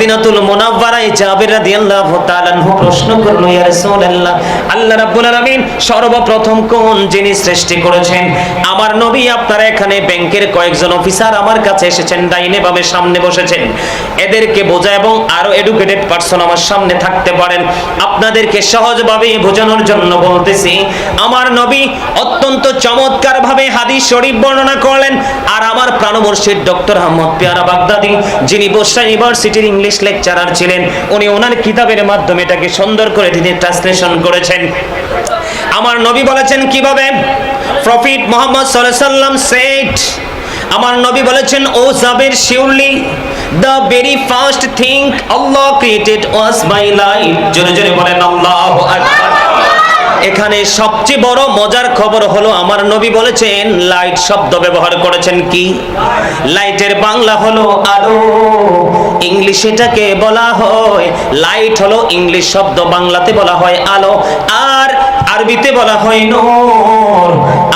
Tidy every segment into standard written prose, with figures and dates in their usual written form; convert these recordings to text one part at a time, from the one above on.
মদিনাতুল মুনাওয়ারায় জাবের রাদিয়াল্লাহু তাআলা আনহু প্রশ্ন করলো, ইয়া রাসূলুল্লাহ, আল্লাহ রাব্বুল আলামিন সর্বপ্রথম কোন জিনিস সৃষ্টি করেছেন? আমার নবী, আপনারা এখানে ব্যাংকের কয়েকজন অফিসার আমার কাছে এসেছেন, ডাইনে বামে সামনে বসেছেন, এদেরকে বোঝা এবং আরো এডুকেটেড পারসন আমার সামনে থাকতে পারেন, আপনাদেরকে সহজভাবে বোঝানোর জন্য বলতেছি। আমার নবী অত্যন্ত চমৎকার ভাবে হাদিস শরীফ বর্ণনা করলেন। আর আমার প্রাণ মুর্শিদ ডক্টর আহমদ পেয়ারা বাগদাদি, যিনি বসরা ইউনিভার্সিটির ইংলিশ লেকচারার ছিলেন, উনি ওনার কিতাবের মাধ্যমে এটাকে সুন্দর করে তিনি ট্রান্সলেশন করেছেন। আমার নবী বলেছেন কিভাবে? প্রফেট মুহাম্মদ সাল্লাল্লাহু আলাইহি ওয়াসাল্লাম সেড, আমার নবী বলেছেন, ও Jabir, surely the very first thing Allah created was my light. জোরে জোরে বলেন আল্লাহু আকবার। এখানে সবচেয়ে বড় মজার খবর হলো আমার নবী বলেছেন, লাইট শব্দ ব্যবহার করেছেন কি? লাইটের বাংলা হলো আলো, ইংলিশে এটাকে বলা হয় লাইট, হলো ইংলিশ শব্দ, বাংলাতে বলা হয় আলো, আর আরবিতে বলা হয় নূর।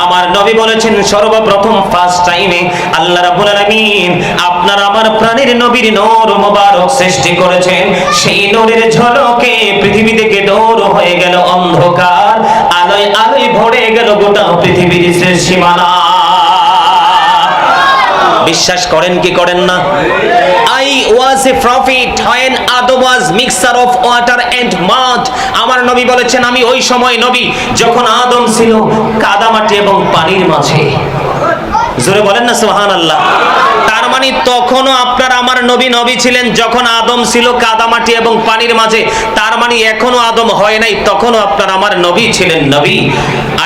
আমার নবী বলেছেন সর্বপ্রথম ফার্স্ট টাইমে আল্লাহ রাব্বুল আলামিন আপনার আমার প্রাণের নবীর নূর মোবারক সৃষ্টি করেছেন। সেই নূরের ঝলকে পৃথিবী থেকে দূর হয়ে গেল অন্ধকার, আলোয় আলোয় ভরে গেল গোটা পৃথিবীর সীমানা। বিশ্বাস করেন কি করেন না? I was a prophet when Adam was mixture of water and mud. আমার নবী বলেছেন, আমি ওই সময় নবী যখন আদম ছিল কাদামাটি এবং পানির মাঝে। জোরে বলেন না সুবহানাল্লাহ। তার মানে তখনও আপনার আমার নবী নবী ছিলেন যখন আদম ছিল কাদামাটি এবং পানির মাঝে। তার মানে এখনো আদম হয় নাই, তখনও আপনার আমার নবী ছিলেন নবী।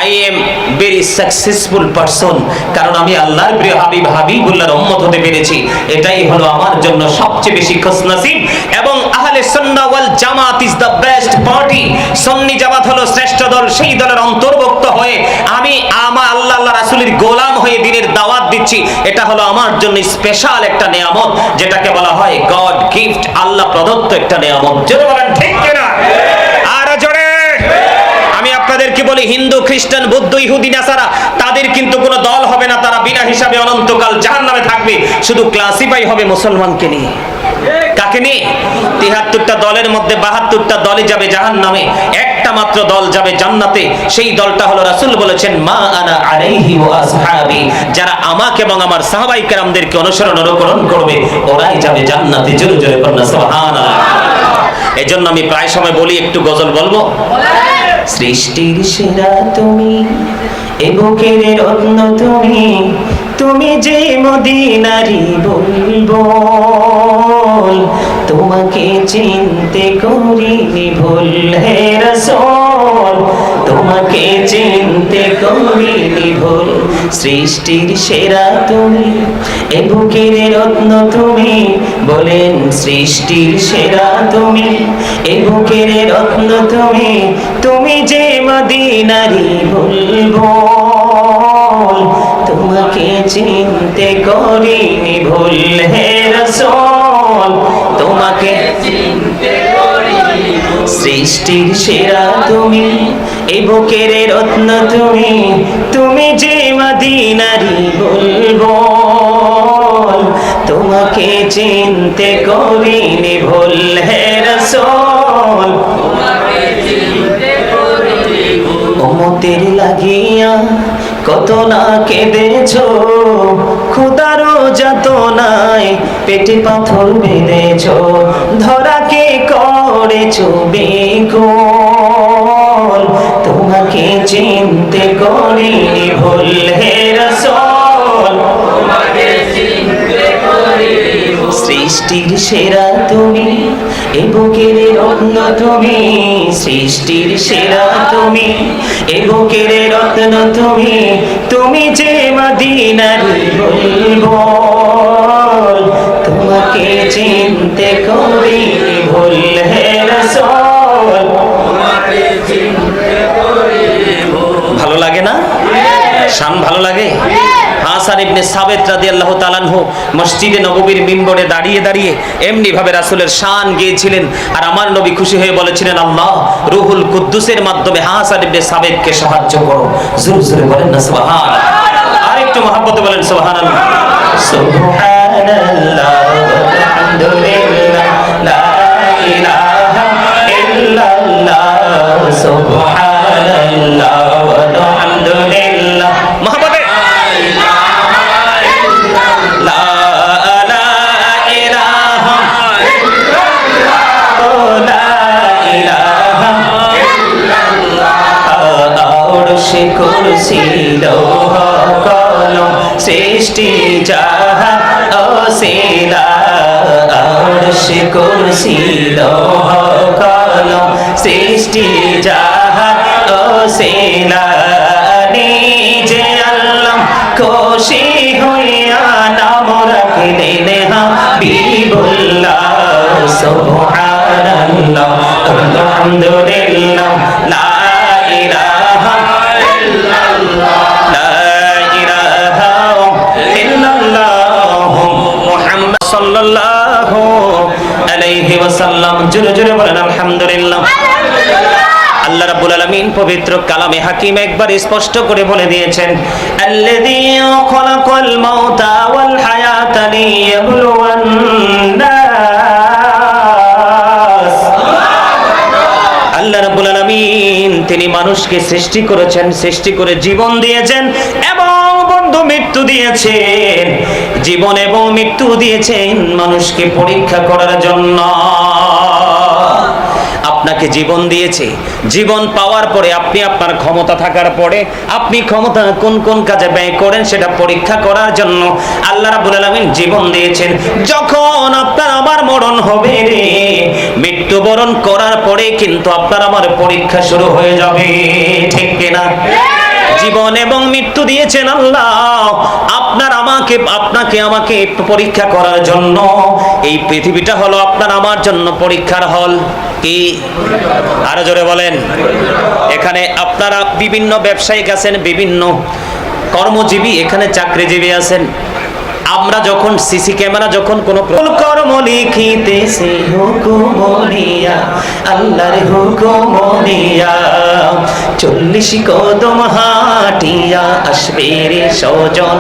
I am very successful person, কারণ আমি আল্লাহর প্রিয় হাবিব হাবিবুল্লাহর উম্মত হতে পেরেছি। এটাই হলো আমার জন্য সবচেয়ে বেশি খুশনসিব। এবং আহলে সুন্নাহ ওয়াল জামাত ইজ দ্য বেস্ট পার্টি, সুন্নি জামাত হলো শ্রেষ্ঠ দল। সেই দলের অন্তর্ভুক্ত হয়ে আমি আমার আল্লাহ রাসূলের গোলাম হয়ে দ্বীনের দাওয়াত দিচ্ছি। এটা হলো আমার জন্য স্পেশাল একটা নিয়ামত, যেটাকে বলা হয় গড গিফট, আল্লাহ প্রদত্ত একটা নিয়ামত। জোরে বলেন ঠিক কিনা? আর জোরে। আমি আপনাদেরকে বলি, হিন্দু, খ্রিস্টান, বৌদ্ধ, ইহুদি, নাসারা, তাদের কিন্তু কোনো দল হবে না, তারা বিনা হিসাবে অনন্তকাল জাহান্নামে থাকবে। শুধু ক্লাসিফাই হবে মুসলমানকে নিয়ে। কাকে নিয়ে? ৭৩টা দলের মধ্যে ৭২টা দলে যাবে জাহান্নামে, একটা মাত্র দল যাবে জান্নাতে। সেই দলটা হলো রাসূল বলেছেন, মা আনা আলাইহি ওয়া আসহাবি, যারা আমাকে এবং আমার সাহাবায়ে কেরামদেরকে অনুকরণ করবে, ওরাই যাবে জান্নাতে। জোরে জোরে বলুন সুবহানাল্লাহ। এজন্য আমি প্রায় সময় বলি, একটু গজল বলবো। সৃষ্টির সেরা তুমি, এ বুকের রত্ন তুমি, তুমি যে মদিনারি বুলবুল, তোমাকে চিনতে করিনি ভুল হে রাসূল, তোমাকে চিনতে করিনি ভুল। সৃষ্টির সেরা তুমি, এ বুকের রত্ন তুমি, বলেন সৃষ্টির সেরা তুমি, এ বুকের রত্ন তুমি, তুমি যে মদিনারি বুলবুল, তোমাকে চিনতে করিনি ভুল হে রাসূল, তোমাকে চিনতে করিনি ভুল। সৃষ্টির সেরা তুমি, এই বুকের রত্ন তুমি, তুমি যে মদিনারি বুলবুল, তোমাকে চিনতে করিনি ভুল হে রাসূল, তোমাকে চিনতে করিনি ভুল। উম্মতের লাগিয়া কত না কেঁদেছো, খোদারও যাতনায় পেটে পাথর বেঁধেছো, ধরাকে করেছো বেকুল, তোমাকে চিনতে করিনি ভুল হে রাসূল, তোমাকে চিনতে করিনি ভুল। সৃষ্টির সেরা তুমি, এ বুকের রত্ন তুমি, সৃষ্টির সেরা তুমি, এ বুকের রত্ন তুমি, তুমি যে মদিনারি বুলবুল, তোমাকে চিনতে করিনি ভুল হে রাসূল, তোমাকে চিনতে করিনি ভুল। ভালো লাগে না? শান ভালো লাগে? হাসান ইবনে সাবিত রাদিয়াল্লাহু তাআলা আনহু মসজিদে নববীর মিম্বরে দাঁড়িয়ে দাঁড়িয়ে এমনি ভাবে রাসূলের শান গেয়েছিলেন। আর আমার নবী খুশি হয়ে বলেছিলেন, আল্লাহ রূহুল কুদ্দুসের মাধ্যমে হাসান ইবনে সাবিতকে সাহায্য করো। জোরে জোরে বলেন না সুবহানাল্লাহ। আর একটু মহব্বতে বলেন সুবহানাল্লাহ। সুবহানাল্লাহ, আলহামদুলিল্লাহ, লা সৃষ্টি জাহান ওসিলা আরশ কুরসি লৌহ কলম সৃষ্টি জাহান ওসিলা নিজে আল্লাহ খুশি হইয়া নাম রাখলেন হাবিবুল্লাহ সুবহানাল্লাহ আলহামদুলিল্লাহ লা ইলাহা ইল্লাল্লাহ লা ইলাহা ইল্লাল্লাহ মুহাম্মদ সাল্লাল্লাহু আলাইহি ওয়াসাল্লাম জোরে জোরে বলেন আলহামদুলিল্লাহ। আল্লাহ রাব্বুল আলামিন পবিত্র কালামে হাকিম একবার স্পষ্ট করে বলে দিয়েছেন আল্লাযী খালাকাল মাউতা ওয়াল হায়াতা লিয়াবলুওয়ান্নাস। আল্লাহ রাব্বুল আলামিন তিনি মানুষকে সৃষ্টি করেছেন, সৃষ্টি করে জীবন দিয়েছেন এবং বন্ধু মৃত্যু দিয়েছেন। জীবন এবং মৃত্যু দিয়েছেন মানুষকে পরীক্ষা করার জন্য। আপনাকে জীবন দিয়েছে, জীবন পাওয়ার পরে আপনি আপনার ক্ষমতা থাকার পরে আপনি ক্ষমতা কোন কোন কাজে ব্যয় করেন সেটা পরীক্ষা করার জন্য আল্লাহ রাব্বুল আলামিন জীবন দিয়েছেন। যখন আপনার আমার মরণ হবে রে, মৃত্যুবরণ করার পরে কিন্তু আপনার আমার পরীক্ষা শুরু হয়ে যাবে, ঠিক কিনা? জীবন এবং মৃত্যু দিয়েছেন আল্লাহ আপনাকে আমাকে পরীক্ষা করার জন্য। এই পৃথিবীটা হলো আপনার আমার জন্য পরীক্ষার হল। কি আরো জোরে বলেন। এখানে আপনারা বিভিন্ন ব্যবসায়িক আছেন, বিভিন্ন কর্মজীবী, এখানে চাকরিজীবী আছেন। আমরা যখন সিসি ক্যামেরা যখন কোনো কর্ম লিখিতেছি হুকুম নিয়া আল্লাহর হুকুম নিয়া 40 কদম হাঁটিয়া আসবে রে সজন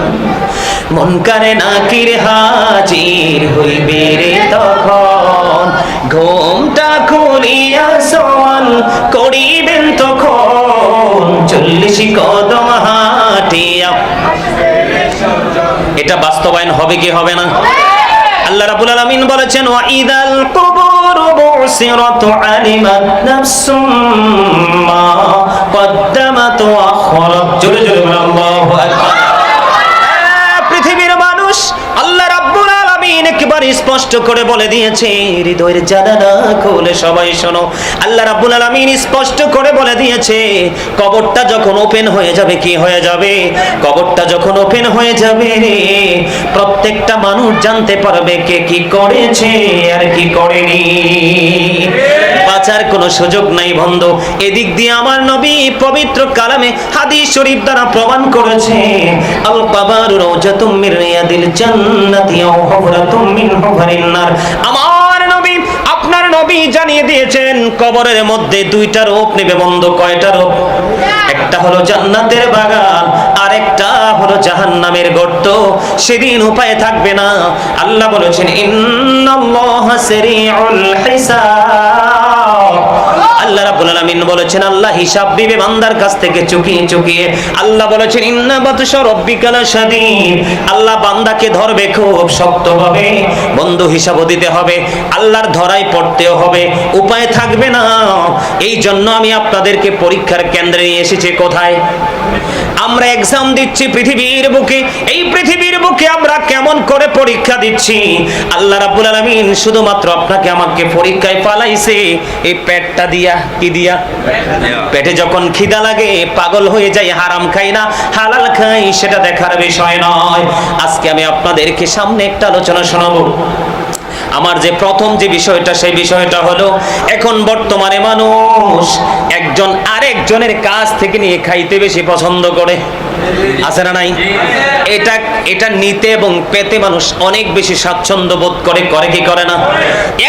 মুনকারে নাকির হাজির হইবে রে তখন ঘুমটা খুলিয়া সওয়াল করিবেন তখন 40 কদম হাঁটিয়া। এটা বাস্তবায়ন হবে কি হবে না? আল্লাহ রাব্বুল আলামিন বলেছেন ওয়া ইদাল কুবুরু বুসিরাত আলিমাত নাফসুম মা কদ্দামাত ওয়া আখরাত। জোরে জোরে বলেন আল্লাহু আকবার। পৃথিবীর মানুষ আল্লাহ রাব্বুল আলামিন একবার স্পষ্ট করে বলে দিয়েছে, হৃদয়ের জানালা খুলে সবাই শোনো। আল্লাহ রাব্বুল আলামিন স্পষ্ট করে বলে দিয়েছে কবরটা যখন ওপেন হয়ে যাবে, কি হয়ে যাবে? কবরটা যখন ওপেন হয়ে যাবে রে, প্রত্যেকটা মানুষ জানতে পারবে কে কি করেছে আর কি করেনি। বাঁচার কোনো সুযোগ নাই বন্ধু। এদিক দিয়ে আমার নবী পবিত্র কালামে হাদিস শরীফ দ্বারা প্রমাণ করেছে আল কবরু রাওজাতুম মির রিয়াদিল জান্নাতি ওয়া হুফরাতুম মিন হুফারিন নার। আমার নবী আপনার নবী জানিয়ে দিয়েছেন কবরের মধ্যে দুইটা রূপ নেবে বন্ধু। কয়টা রূপ? একটা হলো জান্নাতের বাগান, আর একটা হলো জাহান্নামের গর্ত। সেদিন উপায় থাকবে না। আল্লাহ বলেছেন ইন্নাল্লাহা সারিউল হিসাব। আল্লাহ রাব্বুল আলামিন বলেছেন আল্লাহ হিসাব দিবে বান্দার কাছ থেকে চুকিয়ে চুকিয়ে। আল্লাহ বলেছেন ইন্না বাতশা রাব্বিকা লাশাদীদ। আল্লাহ বান্দাকে ধরবে খুব শক্তভাবে। বন্ধু হিসাবও দিতে হবে, আল্লাহর ধরায় পড়তেও হবে, উপায় থাকবে না। এই জন্য আমি আপনাদেরকে পরীক্ষার কেন্দ্রে নিয়ে এসেছি। কোথায়? আমরা এক্সাম দিচ্ছি পৃথিবীর বুকে। এই পৃথিবীর বুকে আমরা কেমন করে পরীক্ষা দিচ্ছি? আল্লাহ রাব্বুল আলামিন শুধুমাত্র আপনাকে আমাকে পরীক্ষায় ফালাইছে এই পেটটা দিয়া। কি দিয়া? পেটে যখন খিদা লাগে পাগল হয়ে যায়, হারাম খাই না হালাল খাই সেটা দেখার বিষয় নয়। আজকে আমি আপনাদেরকে সামনে একটা আলোচনা শোনাবো। আমার যে প্রথম যে বিষয়টা, সেই বিষয়টা হলো এখন বর্তমানে মানুষ একজন আরেকজনের কাছ থেকে নিয়ে খাইতে বেশি পছন্দ করে। আছে না নাই? এটা নিতে এবং পেতে মানুষ অনেক বেশি স্বাচ্ছন্দ্য বোধ করে। করে কি করে না?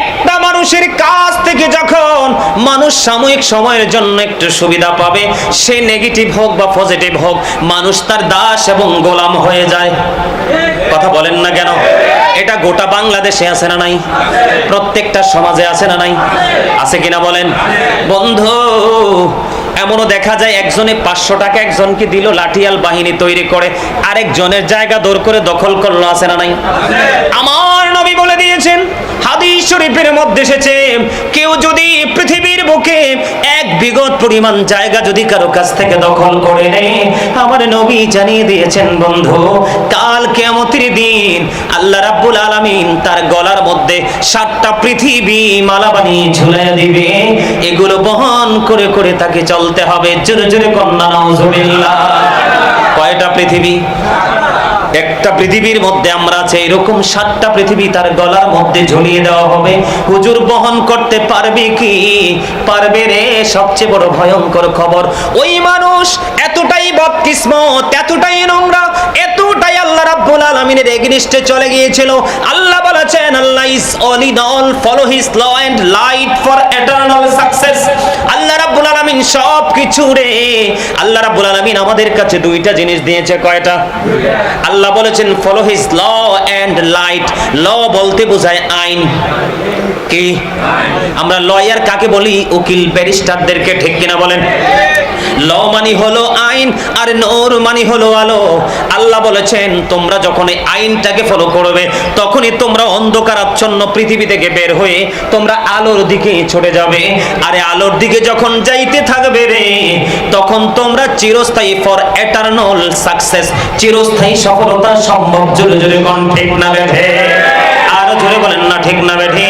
একটা মানুষের কাছ থেকে যখন মানুষ সাময়িক সময়ের জন্য একটু সুবিধা পাবে, সে নেগেটিভ হোক বা পজিটিভ হোক, মানুষ তার দাস এবং গোলাম হয়ে যায়। কথা বলেন না কেন? এটা গোটা বাংলাদেশে আছে না নাই? প্রত্যেকটা সমাজে আছে না নাই? আছে কিনা বলেন বন্ধু? এমনও দেখা যায় একজনে 500 টাকা একজনকে দিল, লাঠিয়াল বাহিনী তৈরি করে আরেকজনের জায়গা দৌড় করে দখল করলো। আছে না নাই? আমার নবী বলে দিয়েছেন হাদিস শরীফের মধ্যে এসেছে কেউ যদি পৃথিবীর বুকে এক বিগত পরিমাণ জায়গা যদি কারো কাছ থেকে দখল করে নেয়, আমার নবী জানিয়ে দিয়েছেন বন্ধু, কাল কিয়ামতের দিন আল্লাহ রাব্বুল আলামিন তার গলার মধ্যে 7টা পৃথিবী মালা বানিয়ে ঝুলিয়ে দিবে। এগুলো বহন করে করে তাকে চলতে হবে। জোরে জোরে কন্যা নাউজুবিল্লাহ। কয়টা পৃথিবী? একটা পৃথিবীর মধ্যে আমরা আছি, এরকম 7টা পৃথিবী তার গলার মধ্যে ঝুলিয়ে দেওয়া হবে। হুজুর বহন করতে পারবে কি? পারবে রে। সবচেয়ে বড় ভয়ঙ্কর খবর, ওই মানুষ এতটাই বদকিসমত, এতটাই নোংরা, এতটাই আল্লাহ রাব্বুল আলামিনের এগেইনস্টে চলে গিয়েছিল। আল্লাহ বলেছেন, Allah is all in all, follow his law and light for eternal success. আল্লাহ রাব্বুল আলামিন সব কিছু রে। আল্লাহ রাব্বুল আলামিন আমাদের কাছে 2টা জিনিস দিয়েছে। কয়টা? আল্লাহ বলেছেন follow his law and light. Law বলতে বোঝায় আইন। কি? আমরা লয়ার কাকে বলি? উকিল ব্যারিস্টারদেরকে, ঠিক কিনা বলেন? ল মানে হলো আইন, আর নূর মানে হলো আলো। আল্লাহ বলেছেন তোমরা যখন এই আইনটাকে ফলো করবে, তখনই তোমরা অন্ধকারাচ্ছন্ন পৃথিবী থেকে বের হয়ে তোমরা আলোর দিকে ছুটে যাবে। আর আলোর দিকে যখন যাইতে থাকবে রে, তখন তোমরা চিরস্থায়ী ফর এটারনাল সাকসেস, চিরস্থায়ী সফলতা সম্ভব। জোরে জোরে কোন ঠিক না বেঠে? আরো জোরে বলেন না ঠিক না বেঠে?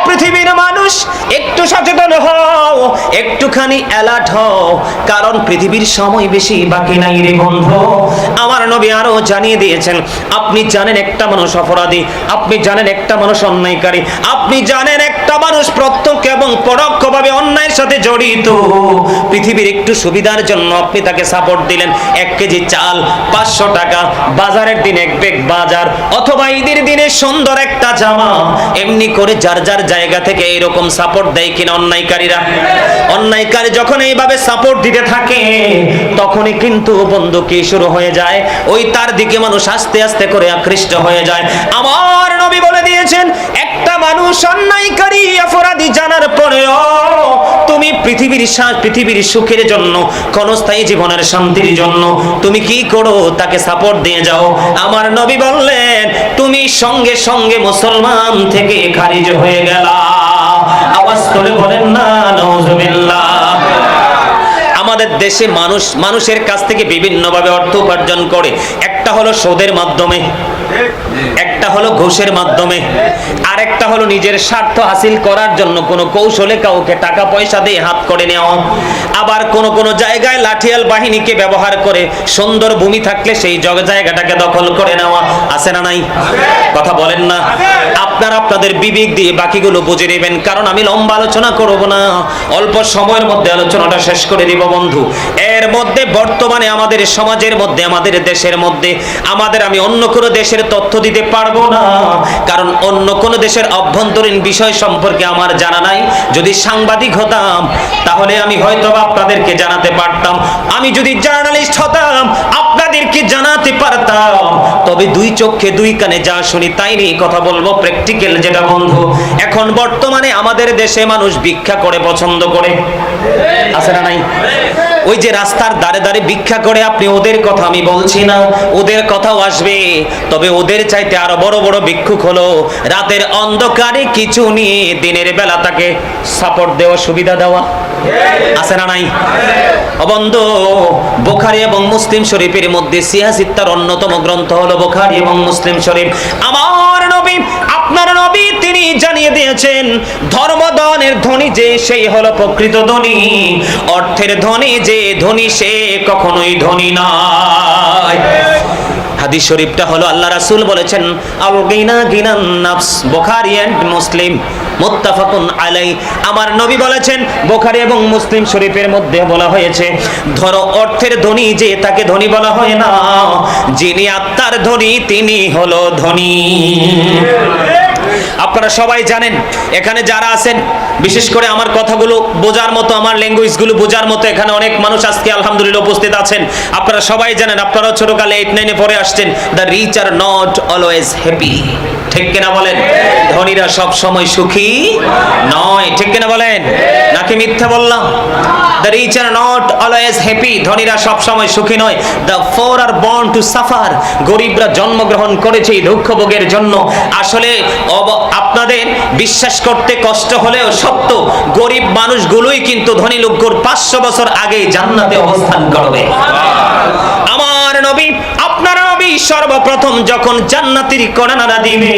পৃথিবীর মানুষ একটু সচেতন হও, একটুখানি অ্যালার্ট হও, কারণ পৃথিবীর সময় বেশি বাকি নাই রে বন্ধু। আমার নবী আরো জানিয়ে দিয়েছেন, আপনি জানেন একটা মানুষ অপরাধী, আপনি জানেন একটা মানুষ অন্যায়কারী, আপনি জানেন একটা মানুষ প্রত্যক্ষ এবং পরোক্ষভাবে অন্যায়ের সাথে জড়িত। পৃথিবীর একটু সুবিধার জন্য আপনি তাকে সাপোর্ট দিলেন। 1 কেজি চাল 500 টাকা, বাজারের দিন 1 ব্যাগ বাজার, অথবা ঈদের দিনে সুন্দর একটা জামা। এমনি করে যার যার জায়গা থেকে এরকম সাপোর্ট দেয় কিনা অন্যায়কারীরা? অন্যায়কারী যখন এইভাবে সাপোর্ট দিতে থাকে, তখনই কিন্তু বন্ধু কি শুরু হয়ে যায়? ওই তার দিকে মানুষ আস্তে আস্তে করে আকৃষ্ট হয়ে যায়। আমার নবী বলে দিয়েছেন, একটা মানুষ অন্যায়কারী অপরাধী জানার পরেও তুমি পৃথিবীর সুখের জন্য, ক্ষণস্থায়ী জীবনের শান্তির জন্য তুমি কি করো? তাকে সাপোর্ট দিয়ে যাও। আমার নবী বললেন, তুমি সঙ্গে সঙ্গে মুসলমান থেকে খারিজ হয়ে গেলা। আওয়াজ করে বলেন না নাউজুবিল্লাহ। আমাদের দেশে মানুষের কাছ থেকে বিভিন্নভাবে অর্থ উপার্জন করে। একটা হলো সুদের মাধ্যমে, একটা হলো ঘুষের মাধ্যমে, আর একটা হলো নিজের স্বার্থ হাসিল করার জন্য কোনো কৌশলে কাউকে টাকা পয়সা দিয়ে হাত করে নেওয়া। আবার কোন কোন জায়গায় লাঠিয়াল বাহিনীকে ব্যবহার করে সুন্দর ভূমি থাকলে সেই জায়গাটাকে দখল করে নেওয়া। আছে না নাই? কথা বলেন না। আপনারা আপনাদের বিবেক দিয়ে বাকিগুলো বুঝে নেবেন, কারণ আমি লম্বা আলোচনা করব না, অল্প সময়ের মধ্যে আলোচনাটা শেষ করে দিব বন্ধু। এর মধ্যে বর্তমানে আমাদের সমাজের মধ্যে, আমাদের দেশের মধ্যে, আমি অন্য কোনো দেশের তথ্য দিতে পারবো না, কারণ অন্য কোনো দেশের অভ্যন্তরীণ বিষয় সম্পর্কে আমার জানা নাই। যদি সাংবাদিক হতাম তাহলে আমি হয়তো আপনাদেরকে জানাতে পারতাম, আমি যদি জার্নালিস্ট হতাম আপনাদেরকে জানাতে পারতাম। তবে 2 চোখে 2 কানে যা শুনি তাই নিয়ে কথা বলবো, প্র্যাকটিক্যাল যেটা বন্ধু। এখন বর্তমানে আমাদের দেশে মানুষ ভিক্ষা করে পছন্দ করে। আছে না নাই? ওই যে রাস্তার ধারে ধারে ভিক্ষা করে, আপনি ওদের কথা আমি বলছি না, ওদের কথাও আসবে, তবে ওদের চাইতে আরো বড় বড় ভিক্ষুক হলো রাতের অন্ধকারে কিছু নিয়ে দিনের বেলা তাকে সাপোর্ট দেওয়া, সুবিধা দেওয়া। আছে না নাই? বন্ধু, বুখারী এবং মুসলিম শরীফের মধ্যে সিয়াসিত্তার অন্যতম গ্রন্থ হলো বুখারী এবং মুসলিম শরীফ। আমার নবী, আপনার নবী, তিনি জানিয়ে দিয়েছেন, ধর্মদানের ধনী যে সেই হলো প্রকৃত ধনী, অর্থের ধনী যে ধনী সে কখনোই ধনী নয়। হাদিস শরীফটা হলো আল্লাহ রাসূল বলেছেন, আল গিনা গিনান নাফস, বুখারী এন্ড মুসলিম, মুত্তাফাকুন আলাই। আমার নবী বলেছেন, বুখারী এবং মুসলিম শরীফের মধ্যে বলা হয়েছে, ধরো অর্থের ধনী যে তাকে ধনী বলা হয় না, যিনি আত্মার ধনী তিনি হলো ধনী। আপনারা সবাই জানেন, এখানে যারা আছেন, বিশেষ করে আমার কথাগুলো বোঝার মতো, আমার ল্যাঙ্গুয়েজগুলো বোঝার মতো এখানে অনেক মানুষ আজকে আলহামদুলিল্লাহ উপস্থিত আছেন। আপনারা সবাই জানেন, আপনারা ছোটকালে 8-9-এ পড়ে আসছেন, the rich are not always happy. ঠিক কিনা বলেন? ধনীরা সব সময় সুখী নয়। ঠিক কিনা বলেন? না নাকি মিথ্যা বললাম? The rich are not always happy, ধনীরা সব সময় সুখী নয়। The poor are born to suffer, গরিবরা জন্মগ্রহণ করেছে এই দুঃখ ভোগের জন্য। আসলে আপনাদের বিশ্বাস করতে কষ্ট হলেও সত্য, গরিব মানুষগুলোই কিন্তু ধনী লোকগুলোর 500 বছর আগে জান্নাতে অবস্থান করবে। আমার নবী, আপনার নবী সর্বপ্রথম যখন জান্নাতের কোণানারা দিবে,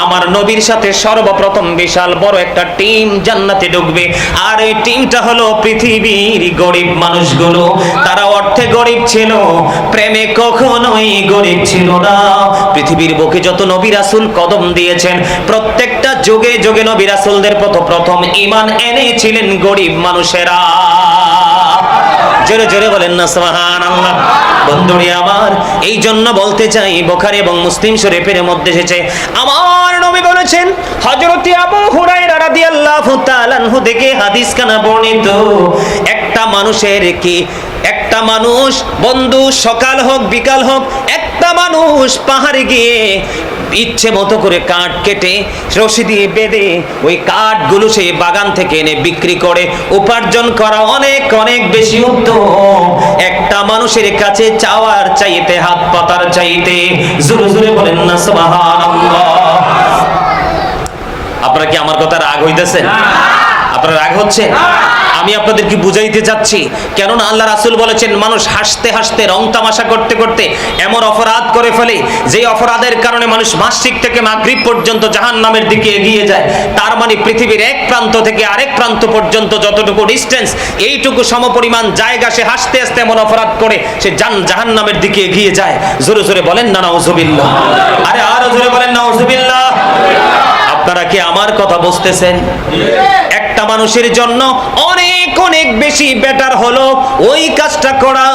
আমার নবীর সাথে সর্বপ্রথম বিশাল বড় একটা টিম জান্নাতে ঢুকবে। আর এই টিমটা হলো পৃথিবীর গরিব মানুষগুলো। তারা অর্থে গরিব ছিল, প্রেমে কখনোই গরিব ছিল না। পৃথিবীর বুকে যত নবী রাসূল কদম দিয়েছেন, প্রত্যেকটা যুগে যুগে নবী রাসূলদের প্রথম ঈমান এনেছিলেন গরিব মানুষেরা। জোরে জোরে বলেন না সুবহানাল্লাহ। বন্ধুরে আমার, এই জন্য বলতে চাই, বুখারী এবং মুসলিম শরীফের মধ্যে এসেছে, আমার নবী বলেছেন, হযরত আবু হুরায়রা রাদিয়াল্লাহু তাআলা আনহু থেকে হাদিস কানা বর্ণিত, একটা মানুষ বন্ধু সকাল হোক বিকাল হোক, একটা মানুষ পাহাড়ে গিয়ে ইচ্ছে মতো করে কাঠ কেটে রশি দিয়ে বেঁধে ওই কাঠগুলো সেই বাগান থেকে এনে বিক্রি করে উপার্জন করা অনেক অনেক বেশি উত্তম একটা মানুষের কাছে চাওয়ার চাইতে, হাত পাতার চাইতে। জোরে জোরে বলেন না সুবহানাল্লাহ। আপনারা কি আমার কথা রাগ হইতেছে? আপনারা রাগ হচ্ছে? আমি আপনাদেরকে বুঝাইতে যাচ্ছি, কেননা আল্লাহ রাসূল বলেছেন, মানুষ হাসতে হাসতে রং তামাশা করতে করতে এমন অপরাধ করে ফেলে, যে অপরাধের কারণে মানুষ মাসরিক থেকে মাগরিব পর্যন্ত জাহান্নামের দিকে এগিয়ে যায়। তার মানে পৃথিবীর এক প্রান্ত থেকে আরেক প্রান্ত পর্যন্ত যতটুকু ডিস্টেন্স, এইটুকু সমপরিমাণ জায়গা সে হাসতে হাসতে এমন অপরাধ করে সে জাহান্নামের দিকে এগিয়ে যায়। জোরে জোরে বলেন না নাউজুবিল্লাহ। আরে আরো জোরে বলেন নাউজুবিল্লাহ। আপনারা কি আমার কথা বুঝতেছেন? একটা মানুষের জন্য অনেক অনেক বেশি বেটার হলো ওই কাজটা করা,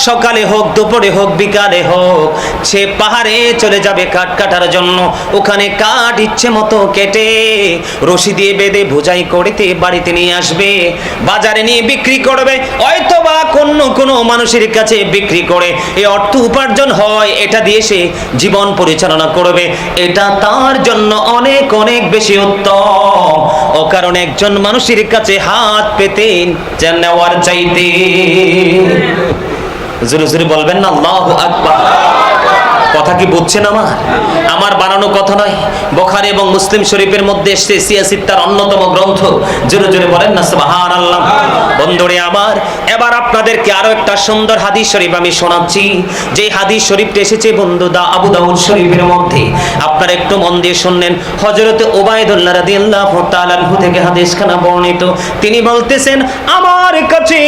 সকালে হোক দুপুরে হোক বিকালে হোক, সে পাহাড়ে চলে যাবে কাঠ কাটার জন্য। ওখানে কাঠ ইচ্ছে মতো কেটে রশি দিয়ে বেঁধে বোঝাই করতে বাড়িতে নিয়ে আসবে, বাজারে নিয়ে বিক্রি করবে, হয়তোবা কোনো মানুষের কাছে বিক্রি করে এই অর্থ উপার্জন হয়, এটা দিয়ে সে জীবন পরিচালনা করবে। এটা তার জন্য অনেক অনেক বেশি উত্তম। ও কারণ একজন মানুষের কাছে হাত পেতেন যা নেওয়ার চাইতে। জোরে জোরে বলবেন না আল্লাহু আকবার। কথা কি বুঝছেন? আমার বানানো কথা নয়, বুখারী এবং মুসলিম শরীফের মধ্যে এসেছে, সিয়াসিত্তার অন্যতম গ্রন্থ। জোরে জোরে বলেন না সুবহানাল্লাহ। বন্ধুরে আমার, এবার আপনাদেরকে আরো একটা সুন্দর হাদিস শরীফ আমি শোনাচ্ছি, যে হাদিস শরীফটা এসেছে বন্ধু আবু দাউদ শরীফের মধ্যে। আপনারা একটু মন দিয়ে শুনলেন। হযরত উবাইদুল্লাহ রাদিয়াল্লাহু তাআলা আনহু থেকে হাদিসখানা বর্ণিত। তিনি বলতেছেন, আমার কাছে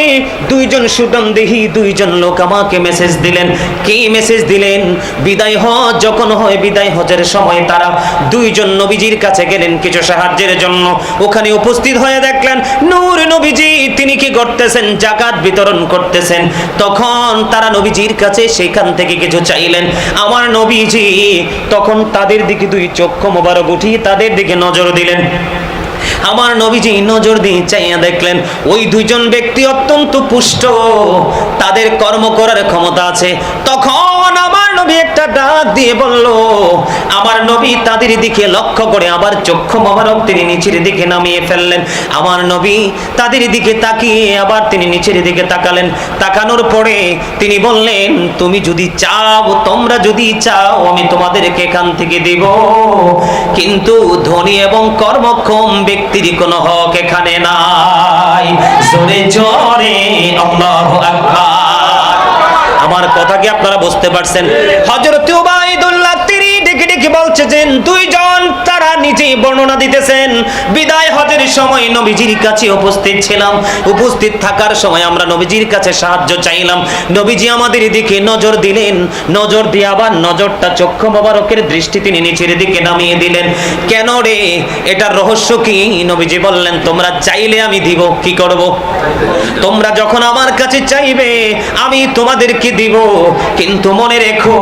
দুইজন সুগন্ধি দুইজন লোক আমাকে মেসেজ দিলেন। কি মেসেজ দিলেন? বিদায় হজ যখন হয়, বিদায় হজের সময় তারা দুইজন নবীজির কাছে গেলেন কিছু সাহায্যের জন্য। ওখানে উপস্থিত হয়ে দেখলেন নূর নবীজি তিনি কি করতেছেন? যাকাত বিতরণ করতেছেন। তখন তারা নবীজির কাছে সেখান থেকে কিছু চাইলেন। আমার নবীজি তখন তাদের দিকে দুই চক্ষু মোবারক উঠিয়ে তাদের দিকে নজর দিলেন। আমার নবীজি নজর দিয়ে চাইয়া দেখলেন ওই দুইজন ব্যক্তি অত্যন্ত পুষ্ট, তাদের কর্ম করার ক্ষমতা আছে। তখন আমার নবী একটা ডাক দিয়ে বলল, আমার নবী তাদের দিকে লক্ষ্য করে আবার চক্ষু মোবারক তিনি নিচের দিকে নামিয়ে ফেললেন। আমার নবী তাদের দিকে তাকিয়ে আবার তিনি নিচের দিকে তাকালেন। তাকানোর পরে তিনি বললেন, তুমি যদি চাও, তোমরা যদি চাও আমি তোমাদেরকে এখান থেকে দেব, কিন্তু ধনী এবং কর্মক্ষম ব্যক্তির কোনো হক এখানে নাই। জোরে জোরে আল্লাহু আকবার। আমার কথা কি আপনারা বুঝতে পারছেন? হযরত উবাইদুল্লাহ তিনি ডেকে ডেকে বলছেন, দুইজন তারা নিজেই বর্ণনা দিতেছেন, বিদায় হজের সময় নবীজির কাছে উপস্থিত ছিলাম, উপস্থিত থাকার সময় আমরা নবীজির কাছে সাহায্য চাইলাম। নবীজি আমাদের দিকে নজর দিলেন, নজর দিয়ে আবার নজরটা চক্ষু মোবারকের দৃষ্টি তিনি নিচের দিকে নামিয়ে দিলেন। কেন রে? এটার রহস্য কি? নবীজি বললেন, তোমরা চাইলে আমি দিব। কি করব? তোমরা যখন আমার কাছে চাইবে আমি তোমাদেরকে দিব, কিন্তু মনে রেখো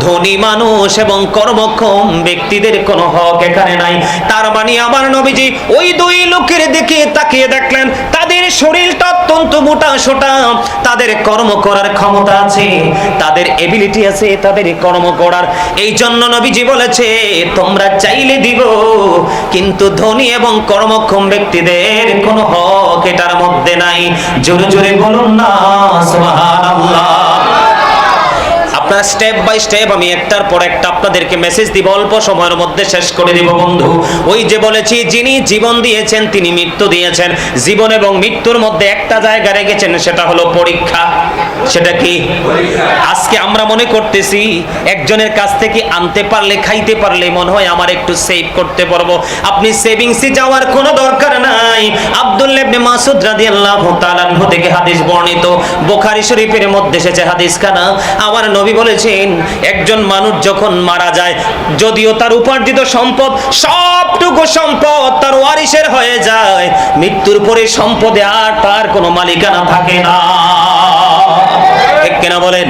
ধনী মানুষ এবং কর্ম সক্ষম ব্যক্তিদের কোনো হক এখানে নাই। তার মানে আমার নবীজি ওই দুই লোকের দিকে তাকিয়ে দেখলেন তাদের শরীরটা অত্যন্ত মোটা সোটা, তাদের কর্ম করার ক্ষমতা আছে, তাদের এবিলিটি আছে, তাদের কর্ম করার। এই জন্য নবীজি বলেছে তোমরা চাইলে দিব, কিন্তু ধনী এবং কর্মক্ষম ব্যক্তিদের কোনো হক এটার মধ্যে নাই। জোরে জোরে বলুন না সুবহানাল্লাহ। আপনারা স্টেপ বাই স্টেপ আমি একটার পর একটা আপনাদেরকে মেসেজ দিব, অল্প সময়ের মধ্যে শেষ করে দিব বন্ধু। ওই যে বলেছি যিনি জীবন দিয়েছেন তিনি মৃত্যু দিয়েছেন, জীবন এবং মৃত্যুর মধ্যে একটা জায়গা রেখেছেন, সেটা হলো পরীক্ষা। সেটা কি? আজকে আমরা মনে করতেছি একজনের কাছ থেকে আনতে পারলে খাইতে পারলে মনে হয় আমার একটু সেভ করতে পারবো। আপনি সেভিংসে যাওয়ার কোনো দরকার নাই। আব্দুল্লাহ ইবনে মাসউদ রাদিয়াল্লাহু তাআলা আনহু থেকে হাদিস বর্ণিত, বুখারী শরীফের মধ্যে এসেছে হাদিসখানা। আমার নবী বলেছেন একজন মানুষ যখন মারা যায়, যদিও তার উপার্জিত সম্পদ সবটুকু সম্পদ তার ওয়ারিসের হয়ে যায়, মৃত্যুর পরে সম্পদে আর তার কোনো মালিকানা থাকে না। ঠিক কিনা বলেন?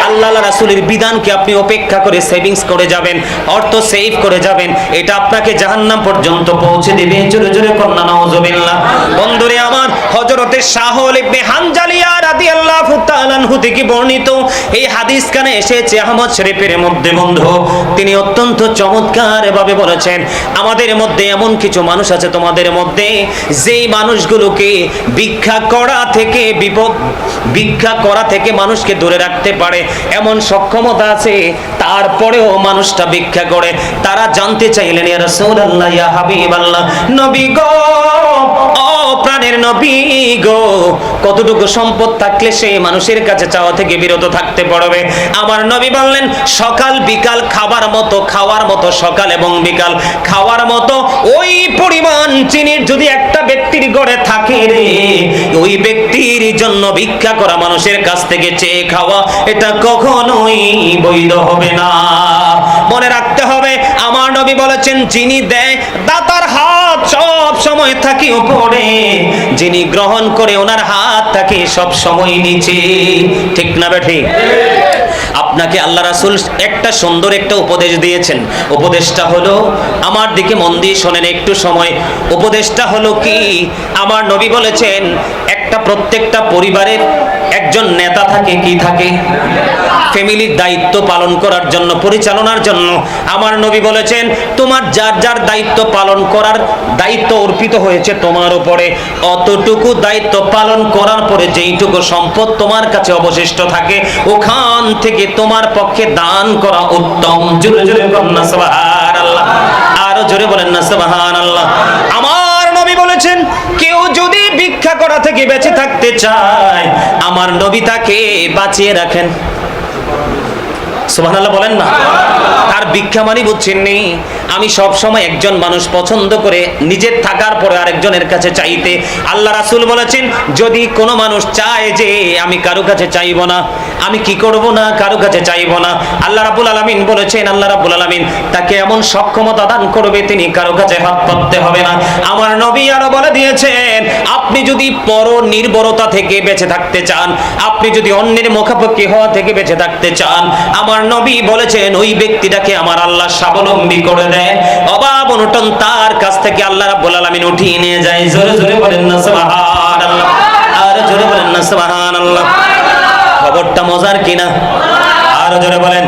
আল্লাহ রাসূলের বিধানকে আপনি উপেক্ষা করে সেভিংস করে যাবেন, অর্থ সেভ করে যাবেন, এটা আপনাকে জাহান্নাম পর্যন্ত পৌঁছে দিবে। জোরে জোরে কন্না নাউজুবিল্লাহ। বন্ধুরে আমার, হযরতে শাহল ইবনে হানজালিয়া রাদিয়াল্লাহু তাআলা আনহু থেকে বর্ণিত এই হাদিসখানে এসেছে আহমদ শরীফের মধ্যে বন্ধু। তিনি অত্যন্ত চমৎকার ভাবে বলেছেন আমাদের মধ্যে এমন কিছু মানুষ আছে তোমাদের মধ্যে যেই মানুষগুলোকে ভিক্ষা করা থেকে মানুষকে দূরে রাখতে পারে এমন সক্ষমতা আছে, তারপরেও মানুষটা ভিক্ষা করে। তারা জানতে চাইলেন ইয়া রাসূলুল্লাহ, ইয়া হাবিবাল্লাহ, নবী গো, ও প্রাণের নবী গো, কতটুকু সম্পদ থাকলে সেই মানুষের কাছে চাওয়া থেকে বিরত থাকতে পারবে? আমার নবী বললেন সকাল বিকাল খাওয়ার মতো সকাল এবং বিকাল খাওয়ার মতো ওই পরিমাণ চিনির যদি একটা ব্যক্তির ঘরে থাকে রে, ওই ব্যক্তির জন্য ভিক্ষা করা মানুষের কাছ থেকে চেয়ে খাওয়া এটা কখনোই বৈধ হবে না। মনে রাখতে হবে আমার নবী বলেছেন যিনি দেয় দাতার হাত সব সময় থাকে উপরে, যিনি গ্রহণ করে ওনার হাত থাকে সব সময় নিচে। ঠিক না বেঠিক? আপনাকে আল্লাহ রাসূল একটা সুন্দর একটা উপদেশ দিয়েছেন। উপদেশটা হলো, আমার দিকে মন দিয়ে শোনেন একটু সময়। উপদেশটা হলো কি, আমার নবী বলেছেন প্রত্যেকটা পরিবারের একজন নেতা থাকে। কি থাকে? ফ্যামিলির দায়িত্ব পালন করার জন্য, পরিচালনার জন্য। আমার নবী বলেছেন তোমার যার যার দায়িত্ব পালন করার দায়িত্ব অর্পিত হয়েছে তোমার উপরে, অতটুকু দায়িত্ব পালন করার পরে যেইটুকু সম্পদ তোমার কাছে অবশিষ্ট থাকে ওখান থেকে তোমার পক্ষে দান করা উত্তম। জোরে জোরে বলেন না সুবহানাল্লাহ। আরো জোরে বলেন না সুবহানাল্লাহ। আমার নবী বলেছেন কেউ যদি ভিক্ষা করা থেকে বেঁচে থাকতে চায় আমার নবী তাকে বাঁচিয়ে রাখেন। সুবহানাল্লাহ বলেন না। তার ভিক্ষা মানে বুঝছেন নি, আমি সব সময় একজন মানুষ পছন্দ করে নিজের থাকার পরে আরেকজনের কাছে চাইতে। আল্লাহ রাসূল বলেছেন যদি কোনো মানুষ চায় যে আমি কারো কাছে চাইবো না, আমি কি করব না, কারো কাছে চাইবো না, আল্লাহ রাব্বুল আলামিন বলেছেন, আল্লাহ রাব্বুল আলামিন তাকে এমন সক্ষমতা দান করবে তিনি কারো কাছে হাত পাততে হবে না। আমার নবী আরো বলে দিয়েছেন আপনি যদি পর নির্ভরতা থেকে বেঁচে থাকতে চান, আপনি যদি অন্যের মুখাপেক্ষী হওয়া থেকে বেঁচে থাকতে চান, আমার নবী বলেছেন ওই ব্যক্তিটাকে আমার আল্লাহ স্বাবলম্বী করে দেয়, অভাব অনটন তার কাছ থেকে আল্লাহ রাব্বুল আলামিন উঠিয়ে নিয়ে যায়। জোরে জোরে বলেন না সুবহানাল্লাহ। আর জোরে বলেন না সুবহানাল্লাহ। খবরটা মজার কিনা? আরো জোরে বলেন।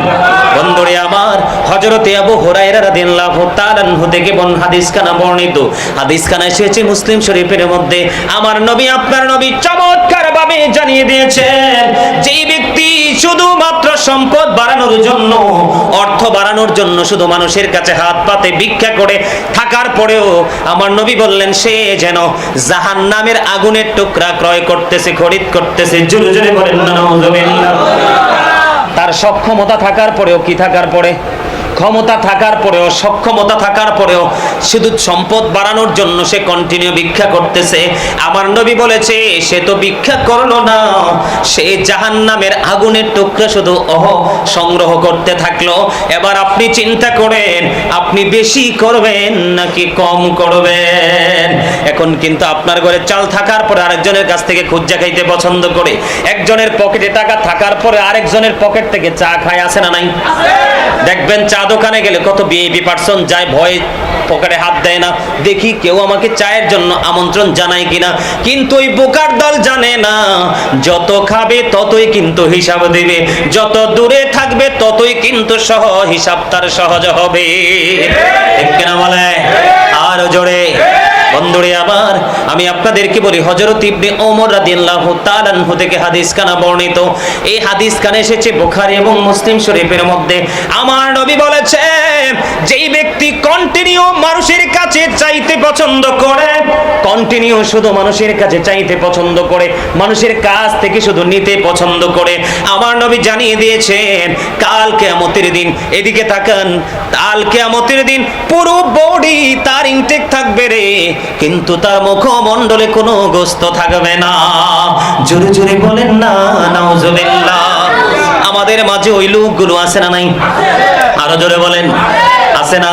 বন্ধুরে আমার, হযরতে আবু হুরায়রা রাদিয়াল্লাহু তাআলা আনহু থেকে হাদিসখানা বর্ণিত। হাদিসখানা এসেছে মুসলিম শরীফের মধ্যে। আমার নবী আপনার নবী চমৎকার ভাবে জানিয়ে দিয়েছেন যেই ব্যক্তি শুধুমাত্র সম্পদ বাড়ানোর জন্য, অর্থ বাড়ানোর জন্য শুধু মানুষের কাছে হাত পাতে ভিক্ষা করে থাকার পরেও আমার নবী বললেন সে যেন জাহান্নামের আগুনের টুকরা ক্রয় করতেছে, খরিদ করতেছে। জোরে জোরে বলেন না নাউযুবিল্লাহ। তার সক্ষমতা থাকার পরেও, কি থাকার পরে? ক্ষমতা থাকার পরেও, সক্ষমতা থাকার পরেও শুধু সম্পদ বাড়ানোর জন্য সে কন্টিনিউ ভিক্ষা করতেছে। আমার নবী বলেছে সে তো ভিক্ষা করলো না, সে জাহান্নামের আগুনের টুকরা শুধু সংগ্রহ করতে থাকলো। এবার আপনি চিন্তা করেন আপনি বেশি করবেন নাকি কম করবেন? এখন কিন্তু আপনার ঘরে চাল থাকার পরে আরেকজনের কাছ থেকে খুঁজা খাইতে পছন্দ করে, একজনের পকেটে টাকা থাকার পরে আরেকজনের পকেট থেকে চা খায়, আছে না নাই? দেখবেন চা দোকানে গেলে কত ভিআইপি পার্সন যায়, ভয়ে পকেটে হাত দেয় না, দেখি কেউ আমাকে চায়ের জন্য আমন্ত্রণ জানায় কিনা। কিন্তু ওই বোকার দল জানে না, যত খাবে ততই কিন্তু হিসাব দেবে, যত দূরে থাকবে ততই কিন্তু হিসাব তার সহজ হবে। ঠিক কিনা বলে? আর জোরে বন্ধুরে আবার আমি আপনাদেরকে বলি, হযরত ইবনে ওমর রাদিয়াল্লাহু তাআলা আনহু থেকে হাদিস কানা বর্ণিত। এই হাদিস কানে এসেছে বুখারী এবং মুসলিম শরীফের মধ্যে। আমার নবী বলেছে, যেই ব্যক্তি কন্টিনিউ মানুষের কাছে চাইতে পছন্দ করে, কন্টিনিউ শুধু মানুষের কাছে চাইতে পছন্দ করে, মানুষের কাছ থেকে শুধু নিতে পছন্দ করে, আমার নবী জানিয়ে দিয়েছেন কাল কিয়ামতের দিন, এদিকে তাকান, কাল কিয়ামতের দিন পুরো বডি তার ইনটেক থাকবে রে, কিন্তু তার মুখমণ্ডলে কোনো গোস্ত থাকবে না। জোরে জোরে বলেন না নাউজুবিল্লাহ। আমাদের মাঝে ওই লোকগুলো আছে না নাই? আরো জোরে বলেন, আছে না?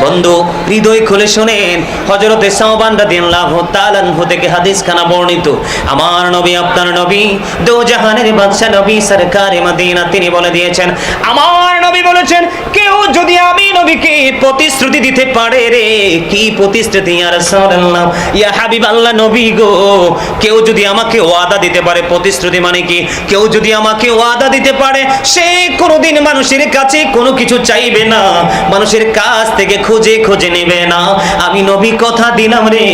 বন্ধু হৃদয় খুলে শুনেন, হযরত সাওবান রাদিয়াল্লাহু তাআলা আনহু থেকে হাদিস খানা বর্ণিত। আমার নবী, আপনার নবী, দো জাহানের বাদশা নবী সরকারে মদিনা, তিনি বলে দিয়েছেন, আমার নবী বলেছেন, কেউ যদি আমি নবীকে প্রতিশ্রুতি দিতে পারে রে, কি প্রতিশ্রুতি ইয়া রাসূলুল্লাহ, ইয়া হাবিবাল্লাহ নবী গো, কেউ যদি আমাকে ওয়াদা দিতে পারে, প্রতিশ্রুতি মানে কি, কেউ যদি আমাকে ওয়াদা দিতে পারে, সে কোনোদিন মানুষের কাছে কোনো কিছু চাইবে না, মানুষের কাছ থেকে খুঁজে খুঁজে নেবে না, আমি নবী কথা দিলাম রে,